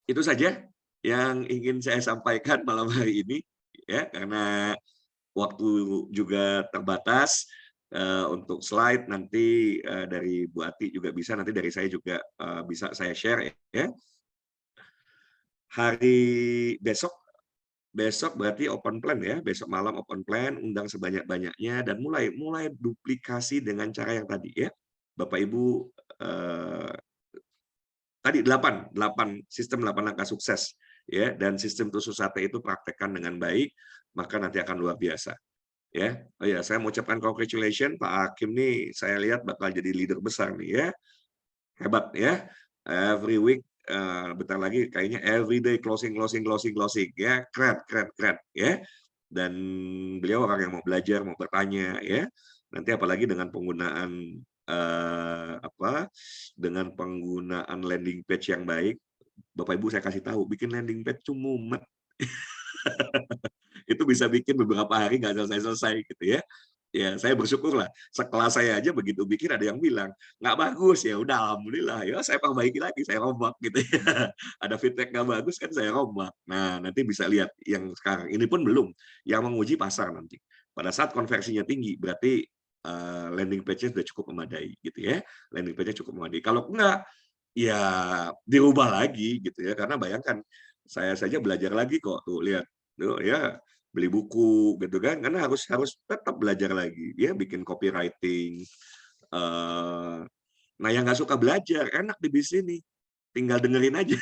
B: itu saja yang ingin saya sampaikan malam hari ini, ya, karena waktu juga terbatas. Untuk slide nanti dari Bu Ati juga bisa, nanti dari saya juga bisa saya share ya. Hari besok berarti open plan ya, besok malam open plan, undang sebanyak-banyaknya dan mulai duplikasi dengan cara yang tadi ya. Bapak Ibu tadi 8 sistem 8 langkah sukses ya, dan sistem tusuk sate itu praktekkan dengan baik, maka nanti akan luar biasa. Ya, oh ya, saya mau ucapkan congratulations Pak Hakim nih, saya lihat bakal jadi leader besar nih ya, hebat ya. Every week, bentar lagi kayaknya every day closing ya, keren keren keren ya. Dan beliau orang yang mau belajar, mau bertanya ya. Nanti apalagi dengan penggunaan dengan penggunaan landing page yang baik, Bapak Ibu saya kasih tahu, bikin landing page itu mumet. Itu bisa bikin beberapa hari nggak selesai-selesai gitu ya. Ya, saya bersyukurlah sekelas saya aja begitu bikin ada yang bilang, "Nggak bagus." Ya udah alhamdulillah, ya saya perbaiki lagi, saya rombak gitu ya. Ada feedback nggak bagus kan saya rombak. Nah, nanti bisa lihat yang sekarang ini pun belum, yang menguji pasar nanti. Pada saat konversinya tinggi, berarti landing page-nya sudah cukup memadai gitu ya. Landing page-nya cukup memadai. Kalau enggak, ya dirubah lagi gitu ya. Karena bayangkan, saya saja belajar lagi kok, tuh lihat. Tuh ya, beli buku gitu kan, karena harus harus tetap belajar lagi, ya bikin copywriting. Nah yang nggak suka belajar, enak di bisnis ini, tinggal dengerin aja,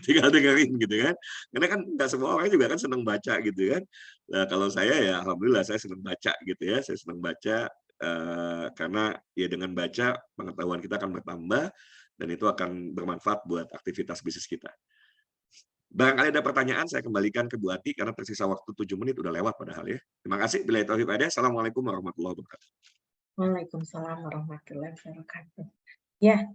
B: tinggal dengerin gitu kan. Karena kan nggak semua orang juga kan senang baca gitu kan. Nah kalau saya ya alhamdulillah saya senang baca gitu ya, saya senang baca, karena ya dengan baca pengetahuan kita akan bertambah dan itu akan bermanfaat buat aktivitas bisnis kita. Barangkali ada pertanyaan, saya kembalikan ke Bu Ati karena tersisa waktu 7 menit, udah lewat padahal ya. Terima kasih. Billahi taufiq wal hidayah. Assalamualaikum warahmatullahi wabarakatuh.
A: Waalaikumsalam warahmatullahi wabarakatuh. Ya,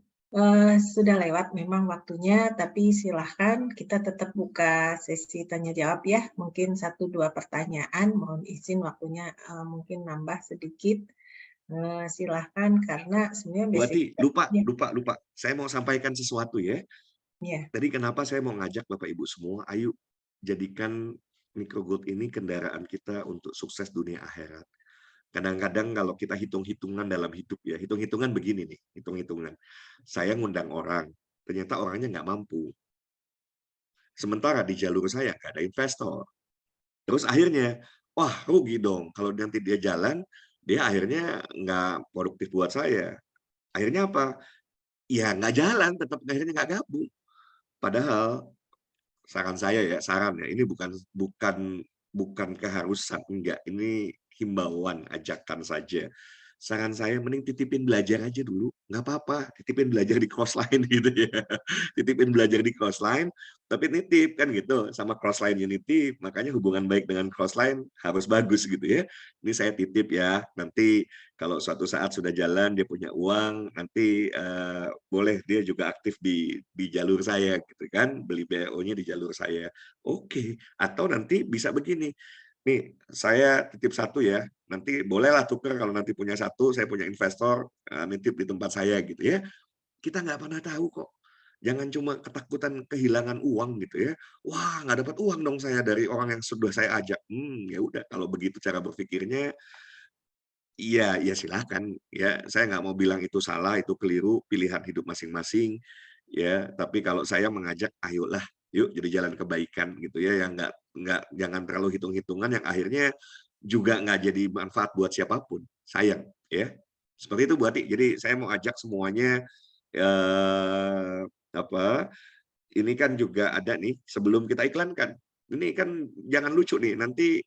A: sudah lewat memang waktunya, tapi silahkan kita tetap buka sesi tanya jawab ya. Mungkin 1-2 pertanyaan, mohon izin waktunya mungkin nambah sedikit. Silahkan karena sebenarnya
B: Bu
A: basic.
B: Ati, lupa. Saya mau sampaikan sesuatu ya.
A: Ya.
B: Tadi kenapa saya mau ngajak Bapak Ibu semua, ayo jadikan Microgold ini kendaraan kita untuk sukses dunia akhirat. Kadang-kadang kalau kita hitung-hitungan dalam hidup ya, hitung-hitungan begini nih, hitung-hitungan. Saya ngundang orang, ternyata orangnya nggak mampu. Sementara di jalur saya nggak ada investor. Terus akhirnya, wah rugi dong kalau nanti dia jalan, dia akhirnya nggak produktif buat saya. Akhirnya apa? Ya nggak jalan, tetap akhirnya nggak gabung. Padahal saran ya, ini bukan bukan bukan keharusan, enggak, ini himbauan, ajakan saja. saran saya mending titipin belajar aja dulu, nggak apa-apa, titipin belajar di crossline gitu ya. Titipin belajar di crossline, tapi nitip kan gitu, sama crossline Unity, makanya hubungan baik dengan crossline harus bagus gitu ya. Ini saya titip ya, nanti kalau suatu saat sudah jalan, dia punya uang, nanti boleh dia juga aktif di jalur saya gitu kan, beli BO-nya di jalur saya. Oke, atau nanti bisa begini, nih saya titip satu ya, nanti bolehlah tuker kalau nanti punya satu, saya punya investor nitip di tempat saya gitu ya. Kita nggak pernah tahu kok. Jangan cuma ketakutan kehilangan uang gitu ya. Wah, nggak dapat uang dong saya dari orang yang sudah saya ajak. Ya udah kalau begitu cara berpikirnya, iya, ya silakan. Ya, saya nggak mau bilang itu salah, itu keliru, pilihan hidup masing-masing. Ya, tapi kalau saya mengajak, ayolah, yuk jadi jalan kebaikan gitu ya, yang nggak jangan terlalu hitung-hitungan yang akhirnya juga nggak jadi manfaat buat siapapun. Sayang, ya. Seperti itu Bu Ati. Jadi saya mau ajak semuanya apa, ini kan juga ada nih sebelum kita iklankan. Ini kan jangan lucu nih, nanti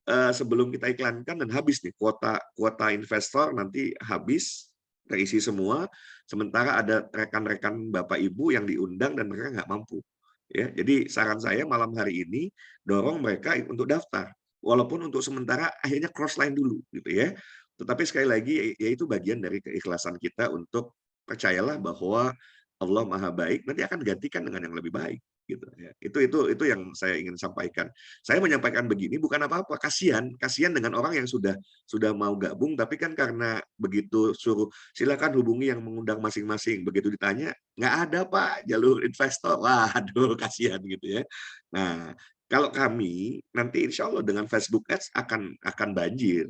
B: sebelum kita iklankan dan habis nih kuota kuota investor nanti habis terisi semua, sementara ada rekan-rekan Bapak Ibu yang diundang dan mereka nggak mampu. Ya, jadi saran saya malam hari ini dorong mereka untuk daftar. Walaupun untuk sementara akhirnya crossline dulu gitu ya. Tetapi sekali lagi ya itu bagian dari keikhlasan kita untuk percayalah bahwa Allah Maha Baik nanti akan gantikan dengan yang lebih baik gitu ya. Itu yang saya ingin sampaikan. Saya menyampaikan begini bukan apa-apa, kasihan dengan orang yang sudah mau gabung tapi kan karena begitu suruh silakan hubungi yang mengundang masing-masing, begitu ditanya nggak ada Pak jalur investor, waduh kasihan gitu ya. Nah, kalau kami nanti insya Allah dengan Facebook Ads akan banjir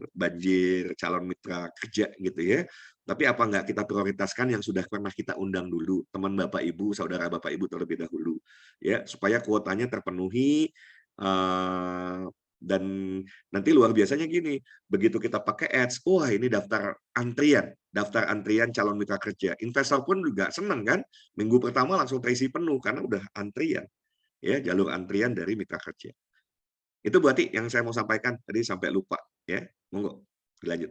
B: calon mitra kerja gitu ya. Tapi apa nggak kita prioritaskan yang sudah pernah kita undang dulu, teman Bapak Ibu, saudara Bapak Ibu terlebih dahulu, ya supaya kuotanya terpenuhi dan nanti luar biasanya gini, begitu kita pakai ads, wah ini daftar antrian calon mitra kerja. Investor pun juga senang kan, minggu pertama langsung terisi penuh karena udah antrian, ya jalur antrian dari mitra kerja. Itu berarti yang saya mau sampaikan tadi sampai lupa, ya monggo dilanjut.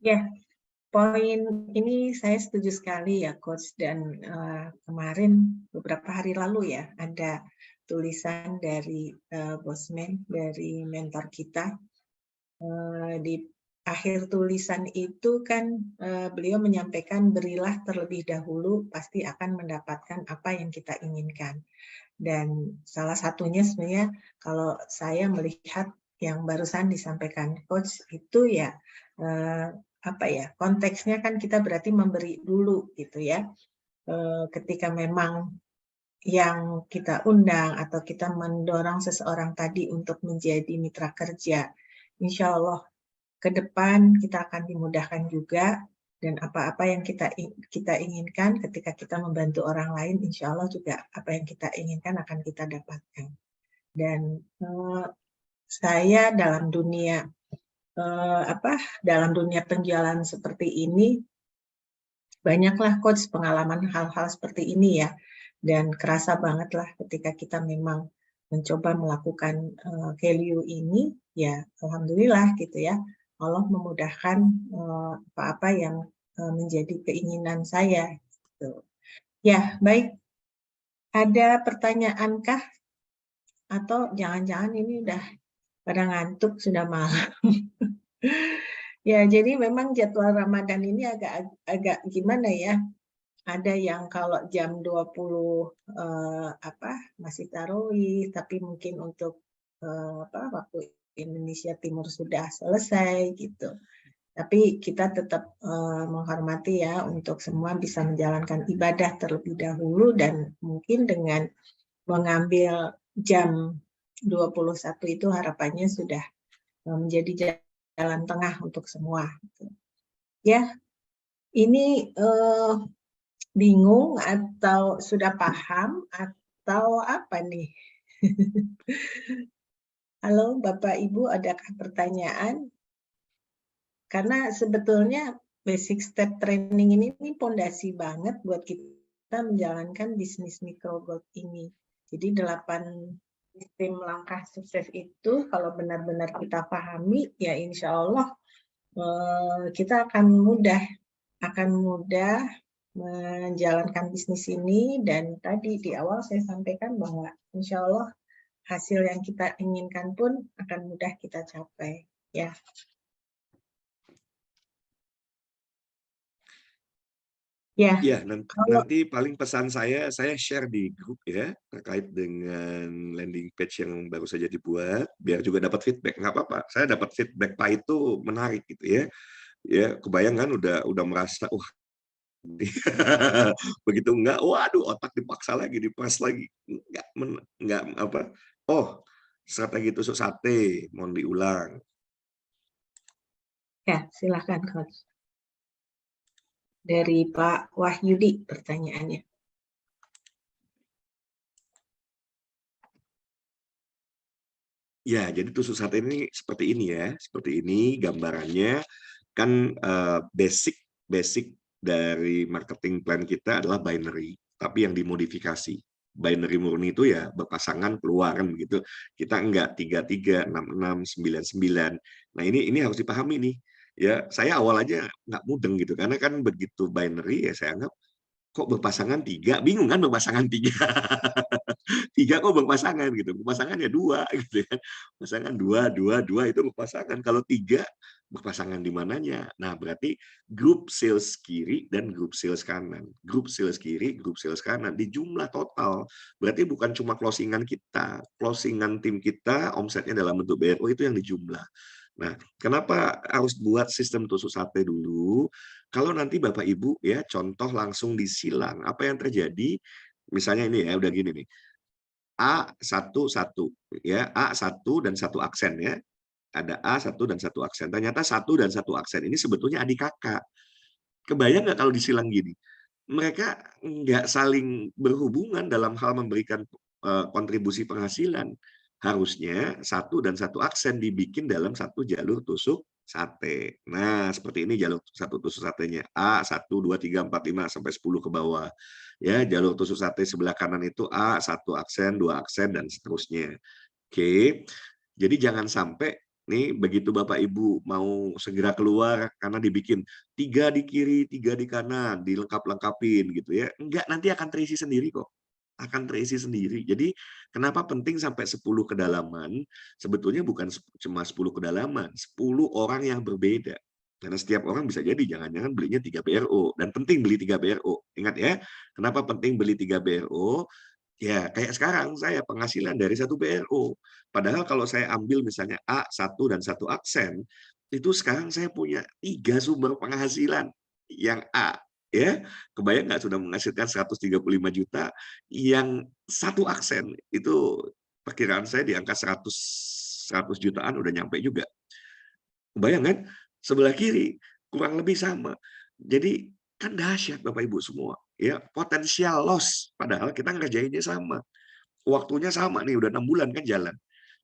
A: Ya, poin ini saya setuju sekali ya Coach, dan kemarin beberapa hari lalu ya ada tulisan dari Bosman, dari mentor kita. Di akhir tulisan itu kan beliau menyampaikan berilah terlebih dahulu pasti akan mendapatkan apa yang kita inginkan. Dan salah satunya sebenarnya kalau saya melihat yang barusan disampaikan Coach itu ya apa ya, konteksnya kan kita berarti memberi dulu gitu ya. Ketika memang yang kita undang atau kita mendorong seseorang tadi untuk menjadi mitra kerja, insya Allah ke depan kita akan dimudahkan juga, dan apa-apa yang kita inginkan ketika kita membantu orang lain, insya Allah juga apa yang kita inginkan akan kita dapatkan. Dan saya dalam dunia dalam dunia penjualan seperti ini banyaklah Coach pengalaman hal-hal seperti ini ya, dan kerasa banget lah ketika kita memang mencoba melakukan value ini, ya alhamdulillah gitu ya, Allah memudahkan apa-apa yang menjadi keinginan saya. Gitu. Ya baik, ada pertanyaankah? Atau jangan-jangan ini udah pada ngantuk, sudah malam. Ya, jadi memang jadwal Ramadan ini agak gimana ya? Ada yang kalau jam 20 masih tarawih, tapi mungkin untuk waktu Indonesia Timur sudah selesai gitu. Tapi kita tetap menghormati ya untuk semua bisa menjalankan ibadah terlebih dahulu, dan mungkin dengan mengambil jam 21 itu harapannya sudah menjadi jalan tengah untuk semua. Ya, ini bingung atau sudah paham atau apa nih? Halo Bapak Ibu, adakah pertanyaan? Karena sebetulnya basic step training ini pondasi banget buat kita menjalankan bisnis micro gold ini. Jadi sistem langkah sukses itu kalau benar-benar kita pahami, ya insya Allah kita akan mudah menjalankan bisnis ini. Dan tadi di awal saya sampaikan bahwa insya Allah hasil yang kita inginkan pun akan mudah kita capai. Ya. Ya.
B: Ya, nanti paling pesan saya share di grup ya, terkait dengan landing page yang baru saja dibuat, biar juga dapat feedback. Nggak apa-apa, saya dapat feedback Pak itu menarik gitu ya. Ya, kebayang kan udah merasa, wah, begitu enggak, waduh, otak dipaksa lagi, diperas lagi. Enggak apa, oh, strategi tusuk sate, mohon diulang.
A: Ya, silakan Coach. Dari Pak Wahyudi pertanyaannya.
B: Ya, jadi tusuk sate ini seperti ini ya, seperti ini gambarannya. Kan basic dari marketing plan kita adalah binary, tapi yang dimodifikasi. Binary murni itu ya berpasangan keluaran begitu. Kita enggak 33, 66, 99. Nah, ini harus dipahami nih. Ya, saya awal aja nggak mudeng gitu, karena kan begitu binary ya saya anggap kok berpasangan 3, bingung kan berpasangan 3. 3 kok berpasangan gitu, berpasangan ya 2 gitu ya. Pasangan 2, 2, 2 itu berpasangan. Kalau 3 berpasangan di mananya? Nah, berarti grup sales kiri dan grup sales kanan. Grup sales kiri, grup sales kanan di jumlah total. Berarti bukan cuma closingan kita, closingan tim kita omsetnya dalam bentuk BRO itu yang dijumlah. Nah, kenapa harus buat sistem tusuk sate dulu? Kalau nanti Bapak Ibu ya contoh langsung disilang, apa yang terjadi? Misalnya ini ya udah gini nih. A1 1 ya, A1 dan 1 aksen ya. Ada A1 dan 1 aksen. Ternyata 1 dan 1 aksen ini sebetulnya adik kakak. Kebayang nggak kalau disilang gini? Mereka nggak saling berhubungan dalam hal memberikan kontribusi penghasilan. Harusnya 1 dan 1 aksen dibikin dalam satu jalur tusuk sate. Nah, seperti ini jalur satu tusuk satenya. A, 1, 2, 3, 4, 5, sampai 10 ke bawah. Ya, jalur tusuk sate sebelah kanan itu A, 1 aksen, 2 aksen, dan seterusnya. Oke, jadi jangan sampai nih begitu Bapak Ibu mau segera keluar karena dibikin 3 di kiri, 3 di kanan, dilengkap-lengkapin gitu ya. Enggak, nanti akan terisi sendiri kok. Akan terisi sendiri. Jadi kenapa penting sampai 10 kedalaman? Sebetulnya bukan cuma 10 kedalaman, 10 orang yang berbeda. Karena setiap orang bisa jadi jangan-jangan belinya 3 BRO, dan penting beli 3 BRO. Ingat ya, kenapa penting beli 3 BRO? Ya, kayak sekarang saya penghasilan dari satu BRO. Padahal kalau saya ambil misalnya A1 dan 1 aksen, itu sekarang saya punya 3 sumber penghasilan. Yang A, ya, kebayang nggak sudah menghasilkan 135 juta, yang 1 aksen, itu perkiraan saya di angka 100 jutaan udah nyampe juga. Kebayang kan? Sebelah kiri kurang lebih sama. Jadi kan dahsyat Bapak Ibu semua, ya, potensial loss padahal kita ngerjainnya sama. Waktunya sama nih, udah 6 bulan kan jalan.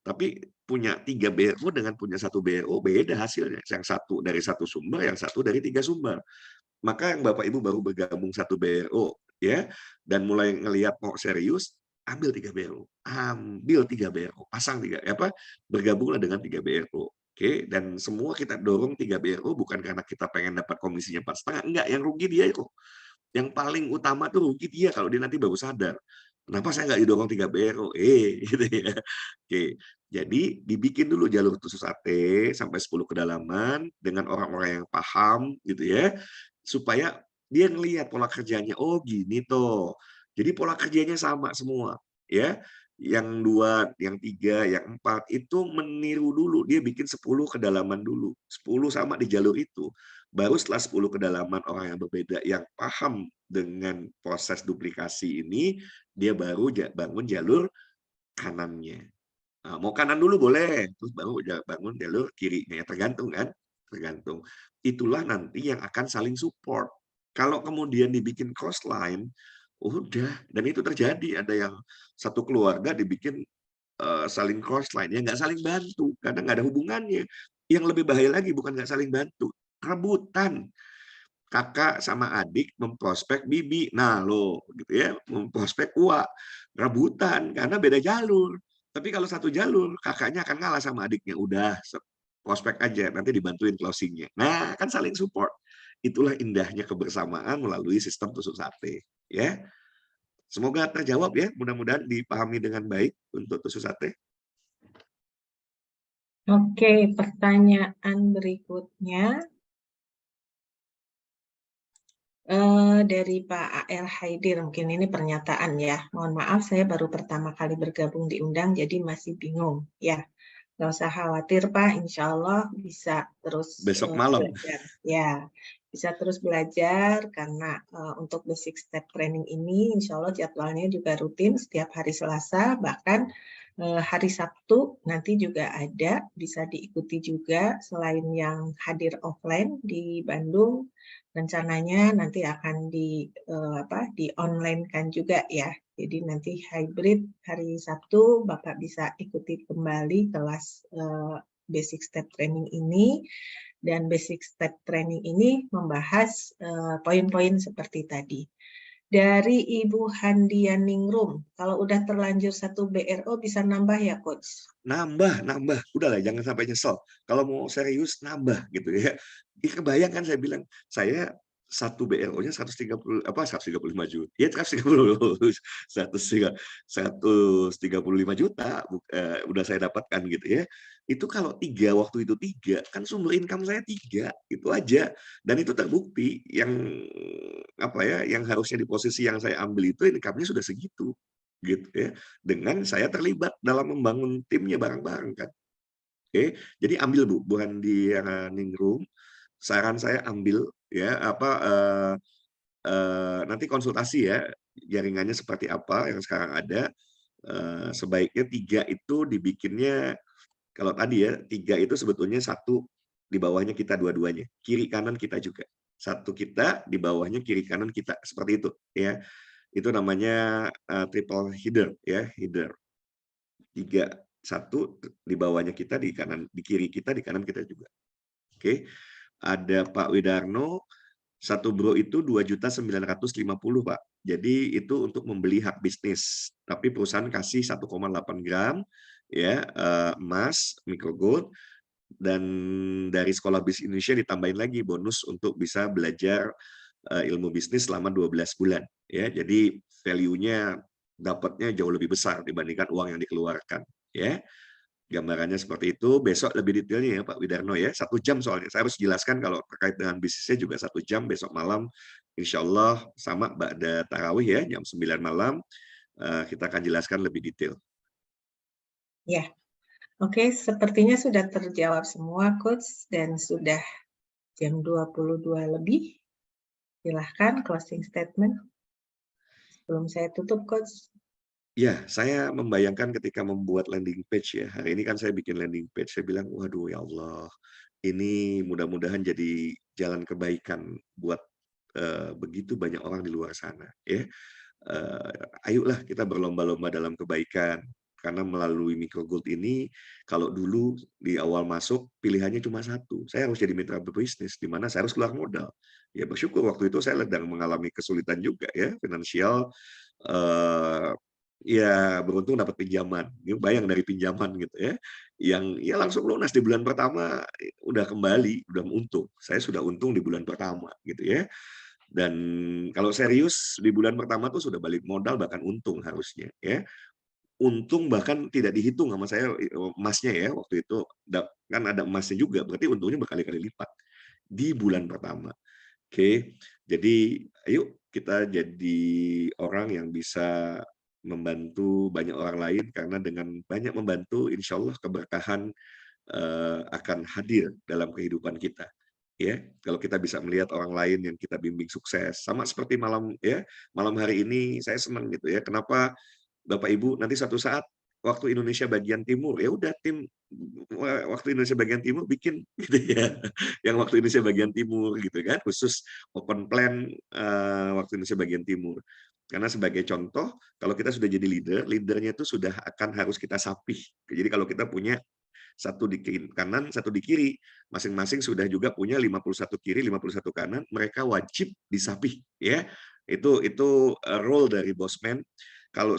B: Tapi punya 3 BRO dengan punya 1 BRO beda hasilnya. Yang satu dari 1 sumber, yang satu dari 3 sumber. Maka yang Bapak Ibu baru bergabung 1 BRO ya, dan mulai ngelihat mau serius, ambil 3 BRO. Ambil 3 BRO, pasang 3 apa, bergabunglah dengan 3 BRO. Oke, dan semua kita dorong 3 BRO bukan karena kita pengen dapat komisinya 4,5, enggak, yang rugi dia itu. Yang paling utama tuh rugi dia kalau dia nanti baru sadar. Kenapa saya nggak didorong 3 BRO? Gitu ya. Oke, jadi dibikin dulu jalur tusuk sate sampai 10 kedalaman dengan orang-orang yang paham gitu ya, supaya dia ngelihat pola kerjanya, oh gini toh. Jadi pola kerjanya sama semua ya. Yang 2, yang 3, yang 4 itu meniru dulu, dia bikin 10 kedalaman dulu. 10 sama di jalur itu. Baru setelah 10 kedalaman orang yang berbeda yang paham dengan proses duplikasi ini, dia baru bangun jalur kanannya. Nah, mau kanan dulu boleh, terus baru bangun jalur kirinya, tergantung kan, tergantung. Itulah nanti yang akan saling support. Kalau kemudian dibikin cross line, udah, dan itu terjadi, ada yang satu keluarga dibikin saling cross line, ya nggak saling bantu, karena nggak ada hubungannya. Yang lebih bahaya lagi bukan nggak saling bantu, rebutan. Kakak sama adik memprospek bibi, nah lo gitu ya, memprospek uak, rebutan karena beda jalur. Tapi kalau satu jalur, kakaknya akan ngalah sama adiknya. Udah, prospek aja, nanti dibantuin closing-nya. Nah, kan saling support. Itulah indahnya kebersamaan melalui sistem tusuk sate. Ya, semoga terjawab ya. Mudah-mudahan dipahami dengan baik untuk tusuk sate.
A: Oke, pertanyaan berikutnya dari Pak A.L. Haidir. Mungkin ini pernyataan ya. Mohon maaf, saya baru pertama kali bergabung diundang, jadi masih bingung. Ya, nggak usah khawatir Pak, insya Allah bisa terus
B: Besok malam.
A: belajar. Ya, bisa terus belajar karena untuk basic step training ini insya Allah jadwalnya juga rutin setiap hari Selasa, bahkan hari Sabtu nanti juga ada, bisa diikuti juga selain yang hadir offline di Bandung, rencananya nanti akan di online-kan juga ya. Jadi nanti hybrid hari Sabtu Bapak bisa ikuti kembali kelas basic step training ini, dan basic step training ini membahas poin-poin seperti tadi. Dari Ibu Handianingrum, kalau udah terlanjur 1 BRO bisa nambah ya Coach?
B: Nambah. Udahlah, jangan sampai nyesel. Kalau mau serius, nambah gitu ya. Kebayang kan saya bilang, saya satu BRO-nya 135 juta. Ya 135 juta udah saya dapatkan gitu ya. Itu kalau waktu itu tiga, kan sumber income saya tiga, itu aja. Dan itu terbukti yang yang harusnya di posisi yang saya ambil itu income-nya sudah segitu gitu ya, dengan saya terlibat dalam membangun timnya bareng-bareng kan. Oke, jadi ambil Bu Handi Ningrum, saran saya ambil ya nanti konsultasi ya jaringannya seperti apa yang sekarang ada. Sebaiknya tiga itu dibikinnya, kalau tadi ya tiga itu sebetulnya satu di bawahnya kita dua-duanya, kiri kanan kita juga. Satu kita di bawahnya kiri kanan kita, seperti itu ya. Itu namanya triple header ya, header. 3, 1 di bawahnya kita, di kanan, di kiri kita, di kanan kita juga. Oke. Ada Pak Widarno, satu bro itu 2.950.000 Pak. Jadi itu untuk membeli hak bisnis. Tapi perusahaan kasih 1,8 gram ya emas micro gold, dan dari Sekolah Bisnis Indonesia ditambahin lagi bonus untuk bisa belajar ilmu bisnis selama 12 bulan ya. Jadi value-nya dapatnya jauh lebih besar dibandingkan uang yang dikeluarkan ya. Gambarannya seperti itu. Besok lebih detailnya ya Pak Widarno ya. 1 jam soalnya. Saya harus jelaskan kalau terkait dengan bisnisnya juga 1 jam besok malam. Insya Allah sama ba'da tarawih ya, jam 9 malam. Kita akan jelaskan lebih detail.
A: Ya, oke, sepertinya sudah terjawab semua Coach, dan sudah jam 22 lebih. Silahkan closing statement sebelum saya tutup Coach.
B: Ya, saya membayangkan ketika membuat landing page ya. Hari ini kan saya bikin landing page, saya bilang, waduh ya Allah, ini mudah-mudahan jadi jalan kebaikan buat begitu banyak orang di luar sana. Ya, ayolah kita berlomba-lomba dalam kebaikan. Karena melalui Micro Gold ini, kalau dulu di awal masuk pilihannya cuma satu, saya harus jadi mitra berbisnis, di mana saya harus keluar modal. Ya bersyukur waktu itu saya sedang mengalami kesulitan juga ya finansial. Ya beruntung dapat pinjaman. Bayang dari pinjaman gitu ya, yang ya langsung lunas di bulan pertama, udah kembali, udah untung. Saya sudah untung di bulan pertama gitu ya. Dan kalau serius di bulan pertama tuh sudah balik modal, bahkan untung harusnya ya. Untung bahkan tidak dihitung sama saya emasnya ya waktu itu, kan ada emasnya juga, berarti untungnya berkali-kali lipat di bulan pertama. Oke, jadi ayo kita jadi orang yang bisa membantu banyak orang lain, karena dengan banyak membantu, insya Allah keberkahan akan hadir dalam kehidupan kita. Ya, kalau kita bisa melihat orang lain yang kita bimbing sukses, sama seperti malam ya, malam hari ini saya senang gitu ya. Kenapa Bapak Ibu nanti suatu saat waktu Indonesia bagian timur, ya udah tim waktu Indonesia bagian timur bikin gitu ya, yang waktu Indonesia bagian timur gitu kan, khusus open plan waktu Indonesia bagian timur. Karena sebagai contoh, kalau kita sudah jadi leader, leadernya itu sudah akan harus kita sapih. Jadi kalau kita punya satu di kanan, satu di kiri, masing-masing sudah juga punya 51 kiri, 51 kanan, mereka wajib disapih ya. Itu role dari bosman. Kalau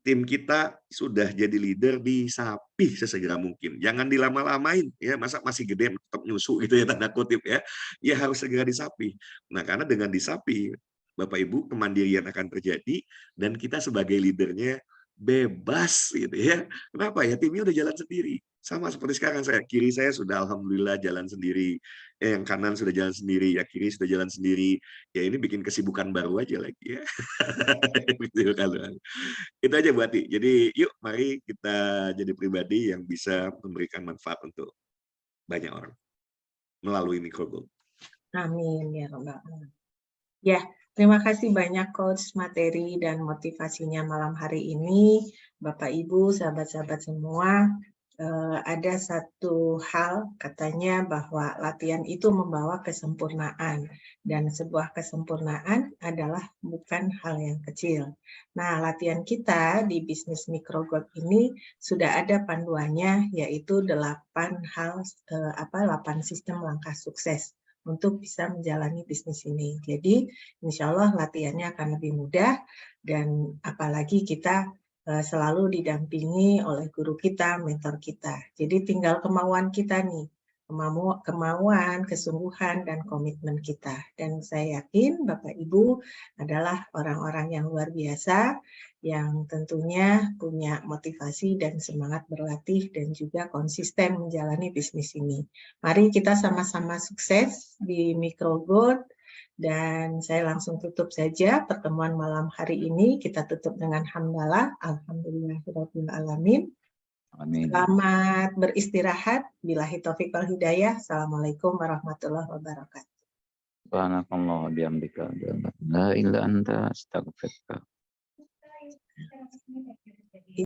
B: tim kita sudah jadi leader disapih sesegera mungkin. Jangan dilama-lamain ya, masa masih gede tetap nyusu gitu ya tanda kutip ya. Ya harus segera disapih. Nah, karena dengan disapih Bapak Ibu kemandirian akan terjadi dan kita sebagai leadernya bebas gitu ya. Kenapa ya? Timnya udah jalan sendiri. Sama seperti sekarang kiri saya sudah alhamdulillah jalan sendiri. Yang kanan sudah jalan sendiri, ya kiri sudah jalan sendiri. Ya ini bikin kesibukan baru aja lagi ya. Gitu kan. Itu aja Bu Ati. Jadi yuk mari kita jadi pribadi yang bisa memberikan manfaat untuk banyak orang melalui microgold.
A: Amin ya Rabbal Alamin. Ya, terima kasih banyak Coach materi dan motivasinya malam hari ini. Bapak Ibu, sahabat-sahabat semua, ada satu hal katanya bahwa latihan itu membawa kesempurnaan dan sebuah kesempurnaan adalah bukan hal yang kecil. Nah, latihan kita di bisnis microgold ini sudah ada panduannya yaitu 8 sistem langkah sukses untuk bisa menjalani bisnis ini. Jadi, insya Allah latihannya akan lebih mudah dan apalagi kita selalu didampingi oleh guru kita, mentor kita. Jadi tinggal kemauan kita nih, kemauan, kesungguhan, dan komitmen kita. Dan saya yakin Bapak Ibu adalah orang-orang yang luar biasa, yang tentunya punya motivasi dan semangat berlatih dan juga konsisten menjalani bisnis ini. Mari kita sama-sama sukses di microgold. Dan saya langsung tutup saja pertemuan malam hari ini. Kita tutup dengan hamdalah. Alhamdulillahirabbil alamin.
C: Amin.
A: Selamat beristirahat. Billahi taufiq wal hidayah. Assalamualaikum warahmatullahi wabarakatuh.
C: Subhanakallah wa bihamdika la ilaha illa anta astaghfiruka.